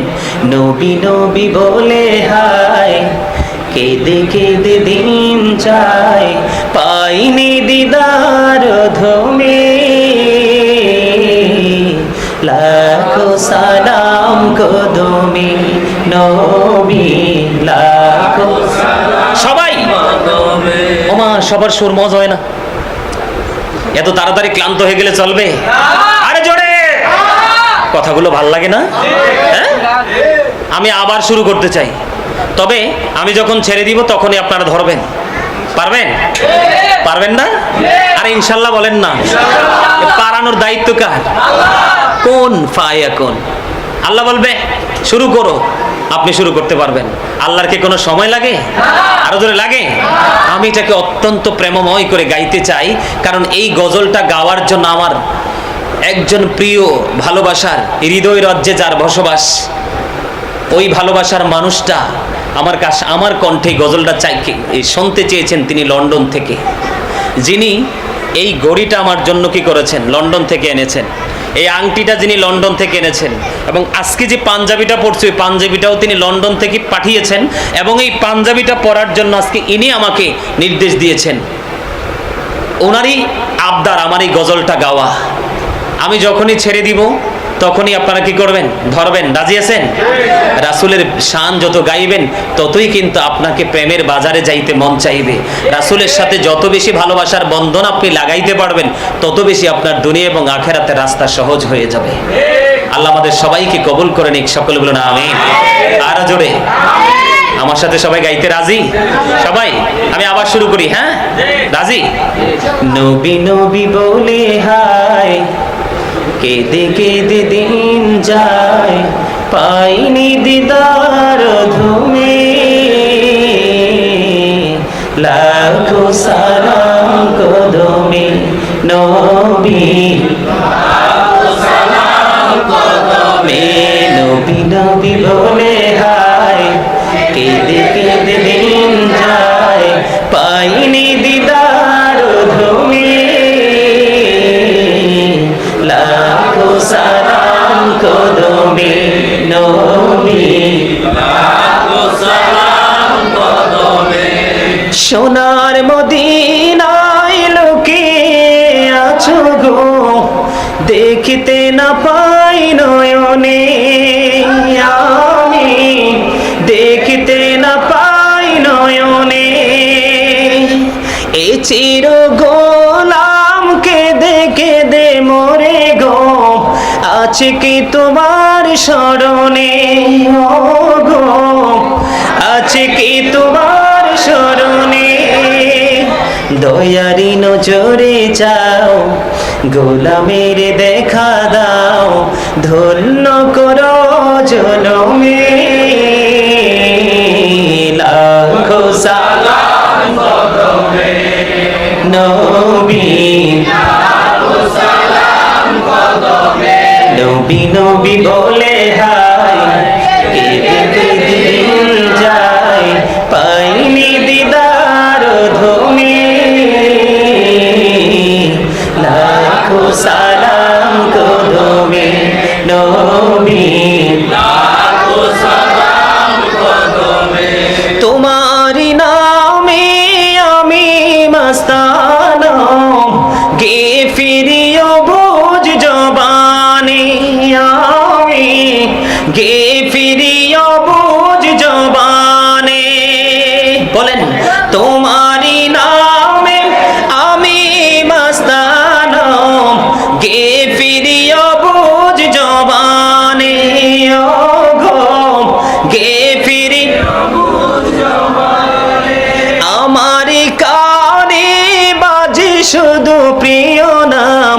নবী নবী বলে হায়, কেঁদে কেঁদে দিন যায়, পাইনি দিদার ধমে, লাখো সালাম কদমে নবী, লাখো সবাই। ওমা সবার সুর মজ হয় না, এত তাড়াতাড়ি ক্লান্ত হয়ে গেলে চলবে? আরে জোরে, কথাগুলো ভাল লাগে না? হ্যাঁ, আমি আবার শুরু করতে চাই, তবে আমি যখন ছেড়ে দিব তখনই আপনারা ধরবেন। পারবেন? পারবেন না? আরে ইনশাল্লাহ বলেন না। পারানোর দায়িত্ব কার? কোন ফায়াকুন, আল্লাহ বলবে শুরু করো, আপনি শুরু করতে পারবেন। আল্লাহর কি কোনো সময় লাগে? আরো জোরে লাগে? আমি এটাকে অত্যন্ত প্রেমময় করে গাইতে চাই, কারণ এই গজলটা গাওয়ার জন্য আমার একজন প্রিয় ভালোবাসার হৃদয় রাজ্যে যার বসবাস, ওই ভালোবাসার মানুষটা আমার কাছে আমার কণ্ঠে গজলটা শুনতে চেয়েছেন। তিনি লন্ডন থেকে, যিনি এই ঘড়িটা আমার জন্য কি করেছেন, লন্ডন থেকে এনেছেন। এই আংটিটা যিনি লন্ডন থেকে এনেছেন, এবং আজকে যে পাঞ্জাবিটা পরছি ওই পাঞ্জাবিটাও তিনি লন্ডন থেকে পাঠিয়েছেন, এবং এই পাঞ্জাবিটা পরার জন্য আজকে ইনি আমাকে নির্দেশ দিয়েছেন। ওনারই আবদার আমার এই গজলটা গাওয়া। আমি যখনই ছেড়ে দিব তখনই আপনারা কি করবেন, ধরবেন। রাজি আছেন? রাসূলের শান যত গাইবেন ততই কিন্তু আপনাকে প্রেমের বাজারে যাইতে মন চাইবে। রাসূলের সাথে যত বেশি ভালোবাসার বন্ধন আপনি লাগাইতে পারবেন, তত বেশি আপনার দুনিয়া এবং আখিরাতের রাস্তা সহজ হয়ে যাবে। আল্লাহ আমাদের সবাইকে কবুল করে নিক, সকলে বলুন আমিন। আর জোরে আমার সাথে সবাই গাইতে রাজি? সবাই? আমি আবার শুরু করি, হ্যাঁ? রাজি? নবী নবী বলে হায়, কেঁদে কেঁদে দিন যায়, পাইনি দিদার ধুমে, লাখো সালাম কদমে নবী, নবী নবী বলে হায়, কেঁদে কেঁদে দিন যায়, পাইনি দিদার ধুমে, লাখো সালাম কদমে নবী, লাখো সালাম কদমে। সোনার মদিনায় লুকিয়ে আছো গো, দেখিতে না পাই নয়নে, আমি দেখিতে না পাই নয়নে, এ চির গোলাম কেঁদে কেঁদে মরে গো, আছে কি তোমার স্মরণে, ও গো আছে কি তোমার স্মরণে, দয়ারি নজরে চাও, গোলামের দেখা দাও, ধন্য করো জনমে, লাখো সালাম কদমে নবী, লাখো সালাম কদমে, নবী নবী বলে হায়, কেঁদে কেঁদে দিন যায়, পাইনি দিদার ধুমে, লাখো সালাম কদমে নবী, লাখো সালাম কদমে। তোমারি নামে আমি মস্তানা, গে ফিরিও বুঝ জবানে, আমি গে ফিরিও বুঝ জবানে, বলেন তোমারি নামে আমি মস্তানা, গে ফিরিও বুঝ জবানে, ও গো গে ফিরি বুঝ জবানে, আমার কানে বাজে শুধু প্রিয় নাম,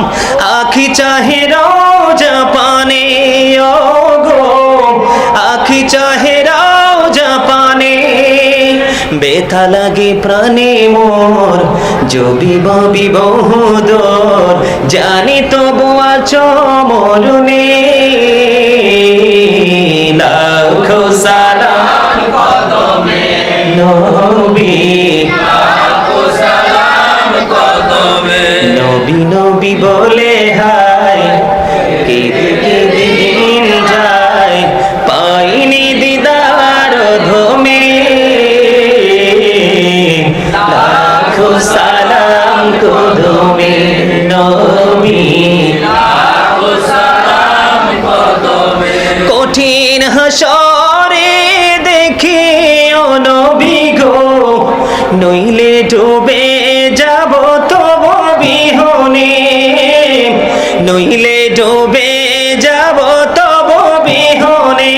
আখি চাহে রোজা পানে, ও গো আখি চাহে রোজা পানে, ব্যথা লাগে প্রাণে মোর, জবি ববি বহুদূর, জানি তবু আছো মরুনে, লাখো সালাম কদমে নবী, লাখো সালাম কদমে, নবী নবী বলে হায়, কেঁদে কেঁদে দিন যায়, পাইনি দিদার ধুমে, লাখো সালাম কদমে নবী, লাখো সালাম কদমে। কঠিন হাসরে দেখি ও নবী গো, নইলে ডুবে যাব তব বিহনে, নইলে ডুবে যাব তব বিহনে,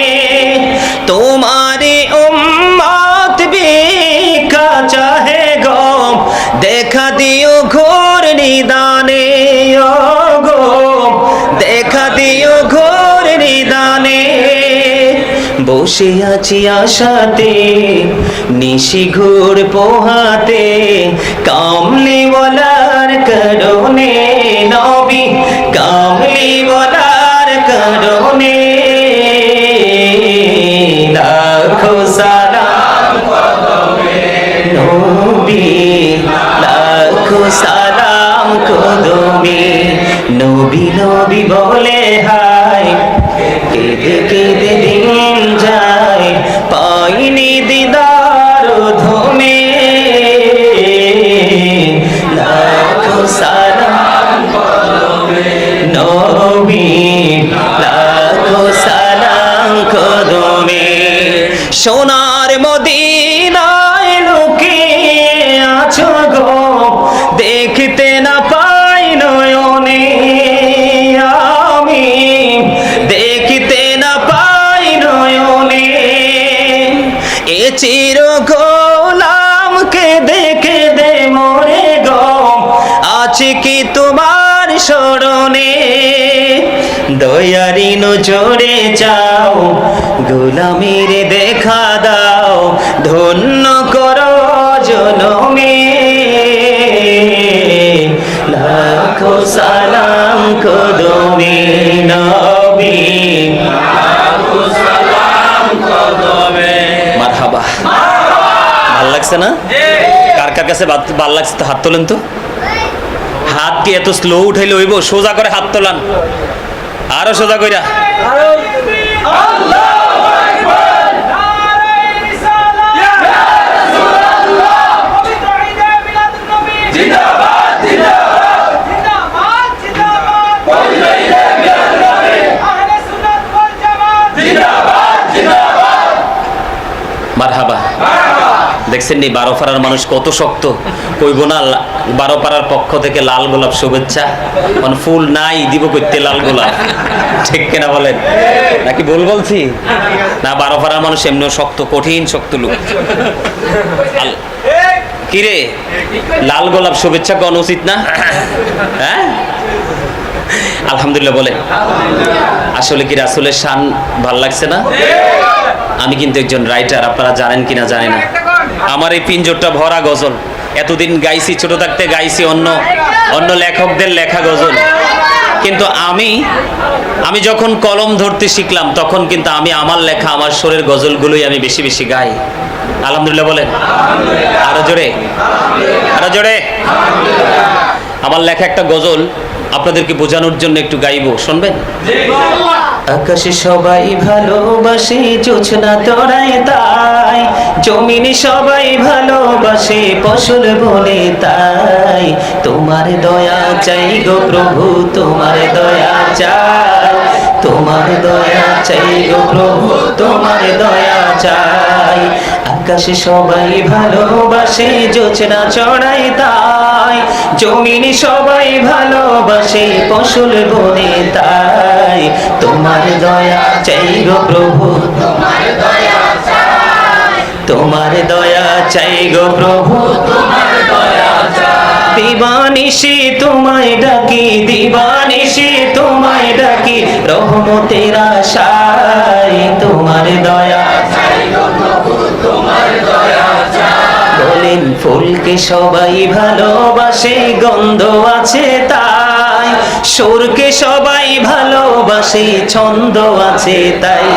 তোমারে উম্মত ভিক্ষা চাহে গো, দেখা দিও ঘোর নিদানে, ও গো দেখা দিও ঘোর নিদানে, বসে আছি আশাতে নিশি ঘোর পোহাতে, কামলি বলার কারণে নবী, কামলি বলার কারণে, লাখো সালাম কদমে নবী, লাখো সালাম কদমে নবী, নবী বলে হায়, কেঁদে কেঁদে দিন যায়, পাইনি দিদার ধুমে, লাখো সালাম কদমে নবী, লাখো সালাম কদমে। সোনার মদিনায় লুকিয়ে আছো গো, দেখতে না পাই নয়নে, আমি দেখতে না পাই আছি কি তোমার শরণে, দয়ারি নজরে চাও, গোলামির দেখা দাও, ধন্য করো জনমে। লাখো সালাম কদমে নবী, লাখো সালাম কদমে। মারহাবা। ভাল লাগছে না? কার কার কাছে ভাল লাগছে তো হাত তোলেন তো। হাত কি এত স্লো উঠাইলে হইব? সোজা করে হাত তোলান, আরো সোজা কইরা। মারহাবা। দেখছেন নি বারোপাড়ার মানুষ কত শক্ত, কইব না বারোপাড়ার পক্ষ থেকে লাল গোলাপ শুভেচ্ছা, মানে ফুল নাই দিব করতে লাল গোলাপ, ঠিক কিনা বলেন? নাকি ভুল বলছি? না, বারোপাড়ার মানুষ এমনিও শক্ত, কঠিন শক্ত লোক। কিরে, লাল গোলাপ শুভেচ্ছা কোন উচিত না? হ্যাঁ, আলহামদুলিল্লাহ বলেন। আসলে কি রাসূলের শান ভাল লাগছে না? আমি কিন্তু একজন রাইটার, আপনারা জানেন কিনা জানি না। আমার এই পিঞ্জরটা ভরা গজল, এতদিন গাইছি, ছোট থাকতে গাইছি অন্য অন্য লেখকদের লেখা গজল, কিন্তু আমি যখন কলম ধরতে শিখলাম তখন কিন্তু আমি আমার লেখা, আমার সুরের গজলগুলোই আমি বেশি বেশি গাই। আলহামদুলিল্লাহ বলেন। আরো জোরে, আরো জোরে। আমার লেখা একটা গজল আপনাদেরকে বোঝানোর জন্য একটু গাইবো, শুনবেন? আকাশে সবাই ভালোবাসে, জোছনা তরায় তাই, জমিনে সবাই ভালোবাসে, ফসল বলে তাই। তোমার দয়া চাই গো প্রভু, তোমার দয়া চাই, তোমার দয়া চাই গো প্রভু, তোমার দয়া চাই। আকাশে সবাই ভালোবাসে, জোছনা চড়ায় তাই, জমিনে সবাই ভালোবাসে, ফসল বনে তাই। তোমার দয়া চাই গো প্রভু, তোমার দয়া চাই, তোমার দয়া চাই গো প্রভু, তোমার দয়া চাই। দিবানিশি তোমায় ডাকি, দিবানিশি তোমায় ডাকি, রহমতের আশায়। তোমার দয়া চাই গো প্রভু, তোমার দয়া চাই। বলেন ফুলকে সবাই ভালোবাসে, গন্ধ আছে তাই, সুরকে সবাই ভালোবাসে, ছন্দ আছে তাই।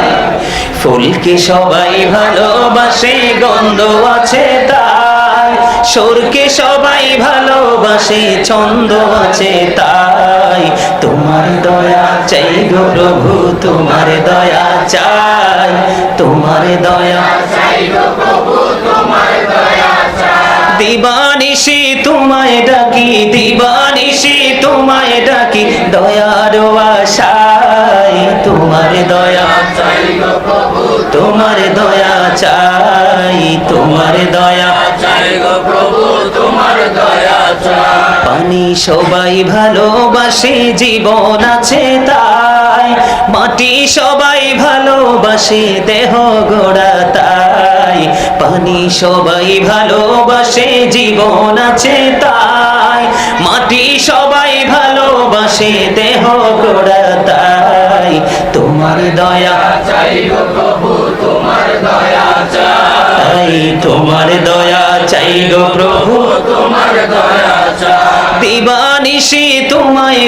ফুলকে সবাই ভালোবাসে, গন্ধ আছে তাই, সুরকে সবাই ভালোবাসে, ছন্দ আছে তাই। তোমার দয়া চাই গো প্রভু, তোমার দয়া চাই, তোমার দয়া চাই গো প্রভু, তোমার দয়া চাই। দিবানিশি তোমায় ডাকি, দিবানিশি তোমায় ডাকি, দয়ার আশায়। তোমার দয়া চাই গো প্রভু, তোমার দয়া চাই, তোমার দয়া চাই গো প্রভু, তোমার দয়া চাই। পানি সবাই ভালোবাসে, জীবন আছে তাই, মাটি সবাই ভালোবাসে, দেহ গড়া তাই। পানি সবাই ভালোবাসে, জীবন আছে তাই, মাটি সবাই ভালোবাসে, দেহ গড়া তাই। তোমার দয়া চাই গো প্রভু, তোমার দয়া চাই, তোমার দয়া চাই গো প্রভু, তোমার দয়া চাই। দিবানিশি তোমায়,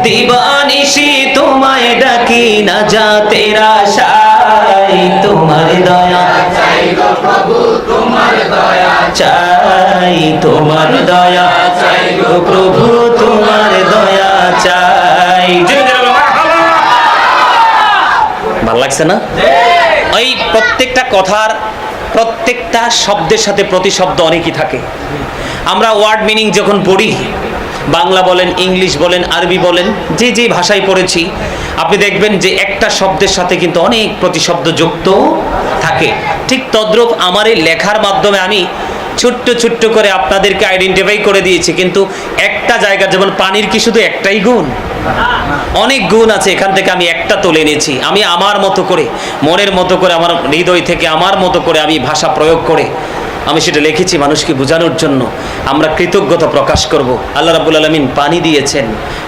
দিবানিশি তোমায় ডাকি, না জাতের আশায়। তোমার দয়া চাই গো প্রভু, তোমার দয়া চাই, তোমার দয়া চাই গো প্রভু, তোমার দয়া চাই। ভাল লাগছে না? ওই প্রত্যেকটা কথার, প্রত্যেকটা শব্দের সাথে প্রতিশব্দ অনেকই থাকে। আমরা ওয়ার্ড মিনিং যখন পড়ি, বাংলা বলেন, ইংলিশ বলেন, আরবি বলেন, যে যে ভাষায় পড়েছি, আপনি দেখবেন যে একটা শব্দের সাথে কিন্তু অনেক প্রতিশব্দ যুক্ত থাকে। ঠিক তদ্রূপ আমার এই লেখার মাধ্যমে আমি ছোট্ট ছোট্ট করে আপনাদেরকে আইডেন্টিফাই করে দিয়েছি, কিন্তু একটা জায়গা, যেমন পানির কি শুধু একটাই গুণ? অনেক গুণ আছে, এখান থেকে আমি একটা তুলে এনেছি। আমি আমার মতো করে, মনের মতো করে, আমার হৃদয় থেকে আমার মতো করে আমি ভাষা প্রয়োগ করে আমি সেটা লিখেছি মানুষকে বোঝানোর জন্য। আমরা কৃতজ্ঞতা প্রকাশ করব। আল্লাহ রাব্বুল আলামিন পানি দিয়েছেন,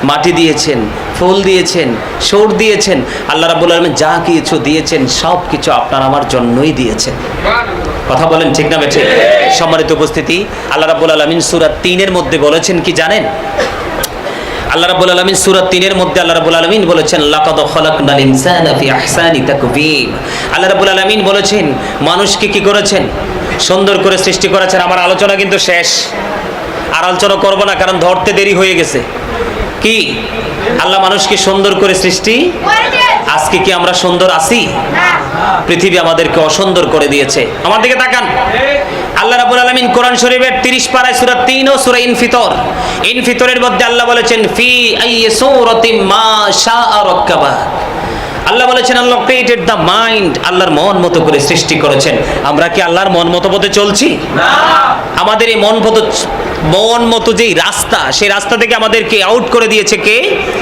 মাটি দিয়েছেন, ফুল দিয়েছেন, সূর্য দিয়েছেন। আল্লাহ রাব্বুল আলামিন যা কিছু দিয়েছেন সব কিছু আপনার আমার জন্যই দিয়েছেন। কথা বলেন ঠিক না বেঠিক? সম্মানিত উপস্থিতি, আল্লাহ রাব্বুল আলামিন সূরা 3-এর মধ্যে বলেছেন কি জানেন? আল্লাহ রাব্বুল আলামিন সূরা 3-এর মধ্যে আল্লাহ রাব্বুল আলামিন বলেছেন লাকাদ খালাকনাল ইনসানা ফি আহসানি তাকওয়িম। আল্লাহ রাব্বুল আলামিন বলেছেন মানুষকে কি করেছেন? সুন্দর করে সৃষ্টি করেছেন। আমার আলোচনা কিন্তু শেষ, আর আলোচনা করব না, কারণ ধরতে দেরি হয়ে গেছে। কি আল্লাহ মানুষকে সুন্দর করে সৃষ্টি। আজকে কি আমরা সুন্দর আছি? পৃথিবী আমাদেরকে অসুন্দর করে দিয়েছে। আমার দিকে তাকান। আল্লাহ রাব্বুল আলামিন কোরআন শরীফের 30 পারায় সূরা 3 ও সূরা ইনফিতরের মধ্যে আল্লাহ বলেছেন ফি আইয়ি সূরাতিম মা শাআ রাক্কাবা। আল্লাহ বলেছেন আল্লাহ ক্রিয়েটেড দ্য মাইন্ড, আল্লাহর মন মতো করে সৃষ্টি করেছেন। আমরা কি আল্লাহর মন মতো পথে চলছি? না। আমাদের এই মন মতো যেই রাস্তা, সেই রাস্তা থেকে আমাদেরকে আউট করে দিয়েছে কে?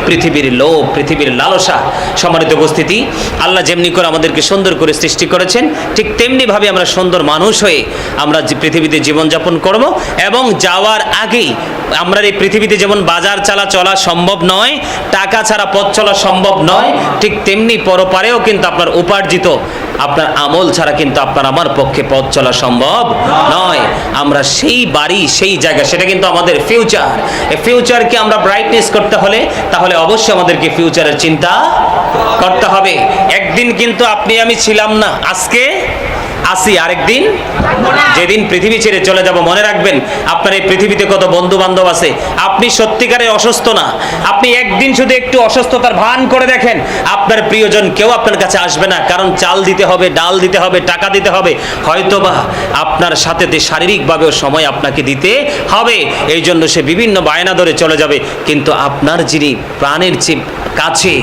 পৃথিবীর লোভ, পৃথিবীর লালসা। সম্মানিত উপস্থিতি, আল্লাহ যেমনি করে আমাদেরকে সুন্দর করে সৃষ্টি করেছেন, ঠিক তেমনি ভাবে আমরা সুন্দর মানুষ হয়ে আমরা যে পৃথিবীতে জীবনযাপন করব, এবং যাওয়ার আগেই আমরা এই পৃথিবীতে যেমন বাজার চলা সম্ভব নয়, টাকা ছাড়া পথ চলা সম্ভব নয়, ঠিক তেমনি পরপারেও কিন্তু আপনার উপার্জিত আপনার আমল ছাড়া কিন্তু আপনার আমার পক্ষে পথ চলা সম্ভব নয়। আমরা সেই বাড়ি, সেই জায়গা, সেটা কিন্তু আমাদের ফিউচার। এই ফিউচারকে আমরা ব্রাইটনেস করতে হলে তাহলে অবশ্যই আমাদেরকে ফিউচারের চিন্তা করতে হবে। একদিন কিন্তু আপনি আমি ছিলাম না, আজকে আসি, আরেকদিন যেদিন পৃথিবী ছেড়ে চলে যাব। মনে রাখবেন আপনার এই পৃথিবীতে কত বন্ধু বান্ধব আছে। আপনি সত্যিকারে অসুস্থ না, আপনি একদিন শুধু একটু অসুস্থতার ভান করে দেখেন, আপনার প্রিয়জন কেউ আপনার কাছে আসবে না, কারণ চাল দিতে হবে, ডাল দিতে হবে, টাকা দিতে হবে, হয়তোবা আপনার সাথে শারীরিকভাবেও সময় আপনাকে দিতে হবে। এই জন্য সে বিভিন্ন বায়না ধরে চলে যাবে। কিন্তু আপনার যিনি প্রাণের চেয়ে কাছে,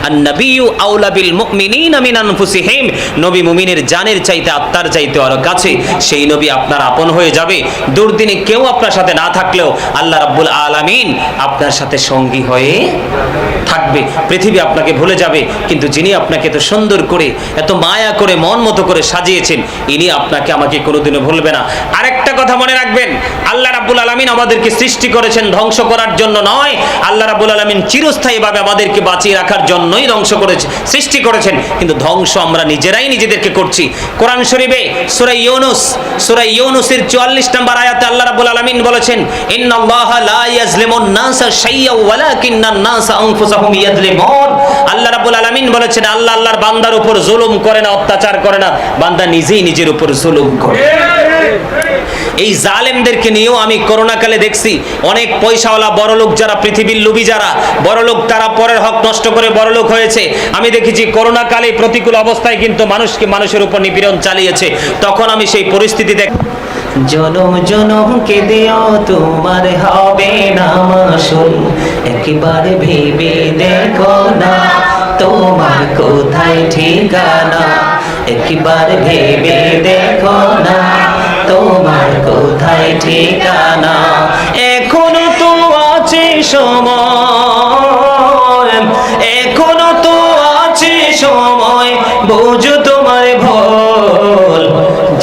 আন-নাবিয়্যু আওলা বিল মুমিনিনা মিন আনফুসিহিম, নবী মুমিনের জানের চাইতে আত্মার চাইতে আরো কাছে, সেই নবী আপনার আপন হয়ে যাবে। দুর্দিনে কেউ আপনার সাথে না থাকলেও আল্লাহ রাব্বুল আলামিন আপনার সাথে সঙ্গী হয়ে থাকবে। পৃথিবী আপনাকে ভুলে যাবে, কিন্তু যিনি আপনাকে এত সুন্দর করে, এত মায়া করে, মন মতো করে সাজিয়েছেন, ইনি আপনাকে আমাকে কোনোদিনও ভুলবে না। আরেকটা কথা মনে রাখবেন, আল্লাহ রাব্বুল আলামিন আমাদেরকে সৃষ্টি করেছেন ধ্বংস করার জন্য নয়। আল্লাহ রাব্বুল আলামিন চিরস্থায়ীভাবে আমাদেরকে বাঁচিয়ে রাখার জন্যই ধ্বংস করেছে, সৃষ্টি করেছেন। কিন্তু ধ্বংস আমরা নিজেরাই নিজেদেরকে করছি। কোরআন শরীফে সূরা ইউনূসের 44 নম্বর আয়াতে আল্লাহ রাব্বুল আলামিন বলেছেন ইন্নাল্লাহা লা ইয়াজলিমুন নাসা শাইয়্যান ওয়ালাকিন্নান নাসা আনফুসাহুম ইয়াজলিমুন। আল্লাহ রাব্বুল আলামিন বলেছেন আল্লাহ আল্লাহর বান্দার উপর জুলুম করে না, অত্যাচার করে না, বান্দা নিজেই নিজের উপর জুলুম করে। এই জালেমদেরকে নিয়েও আমি করোনা কালে দেখছি অনেক পয়সাওয়ালা বড়লোক, যারা পৃথিবীর লোভী, যারা বড়লোক, তারা পরের হক নষ্ট করে বড়লোক হয়েছে। আমি দেখেছি করোনা কালে প্রতিকূল অবস্থায় কিন্তু মানুষের উপর নিপীড়ন চালিয়েছে। তখন আমি সেই পরিস্থিতি দেখ, জনম জনম কেঁদেও তোমার হবে না মাসুল, একবার ভেবে দেখো না তোমার কোথায় ঠিকানা, একবার ভেবে দেখো না তোমার কোথায় ঠিকানা। এখনো তো আছে সময়, এখনো তো আছে সময়, বুঝো তোমার ভুল,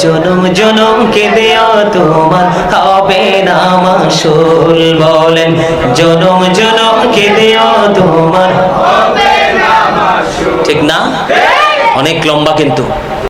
জনম জনম কেঁদেও তোমার হবে না মাসুল। বলেন জনম জনম কেঁদেও তোমার হবে না মাসুল। ঠিক না? অনেক লম্বা কিন্তু।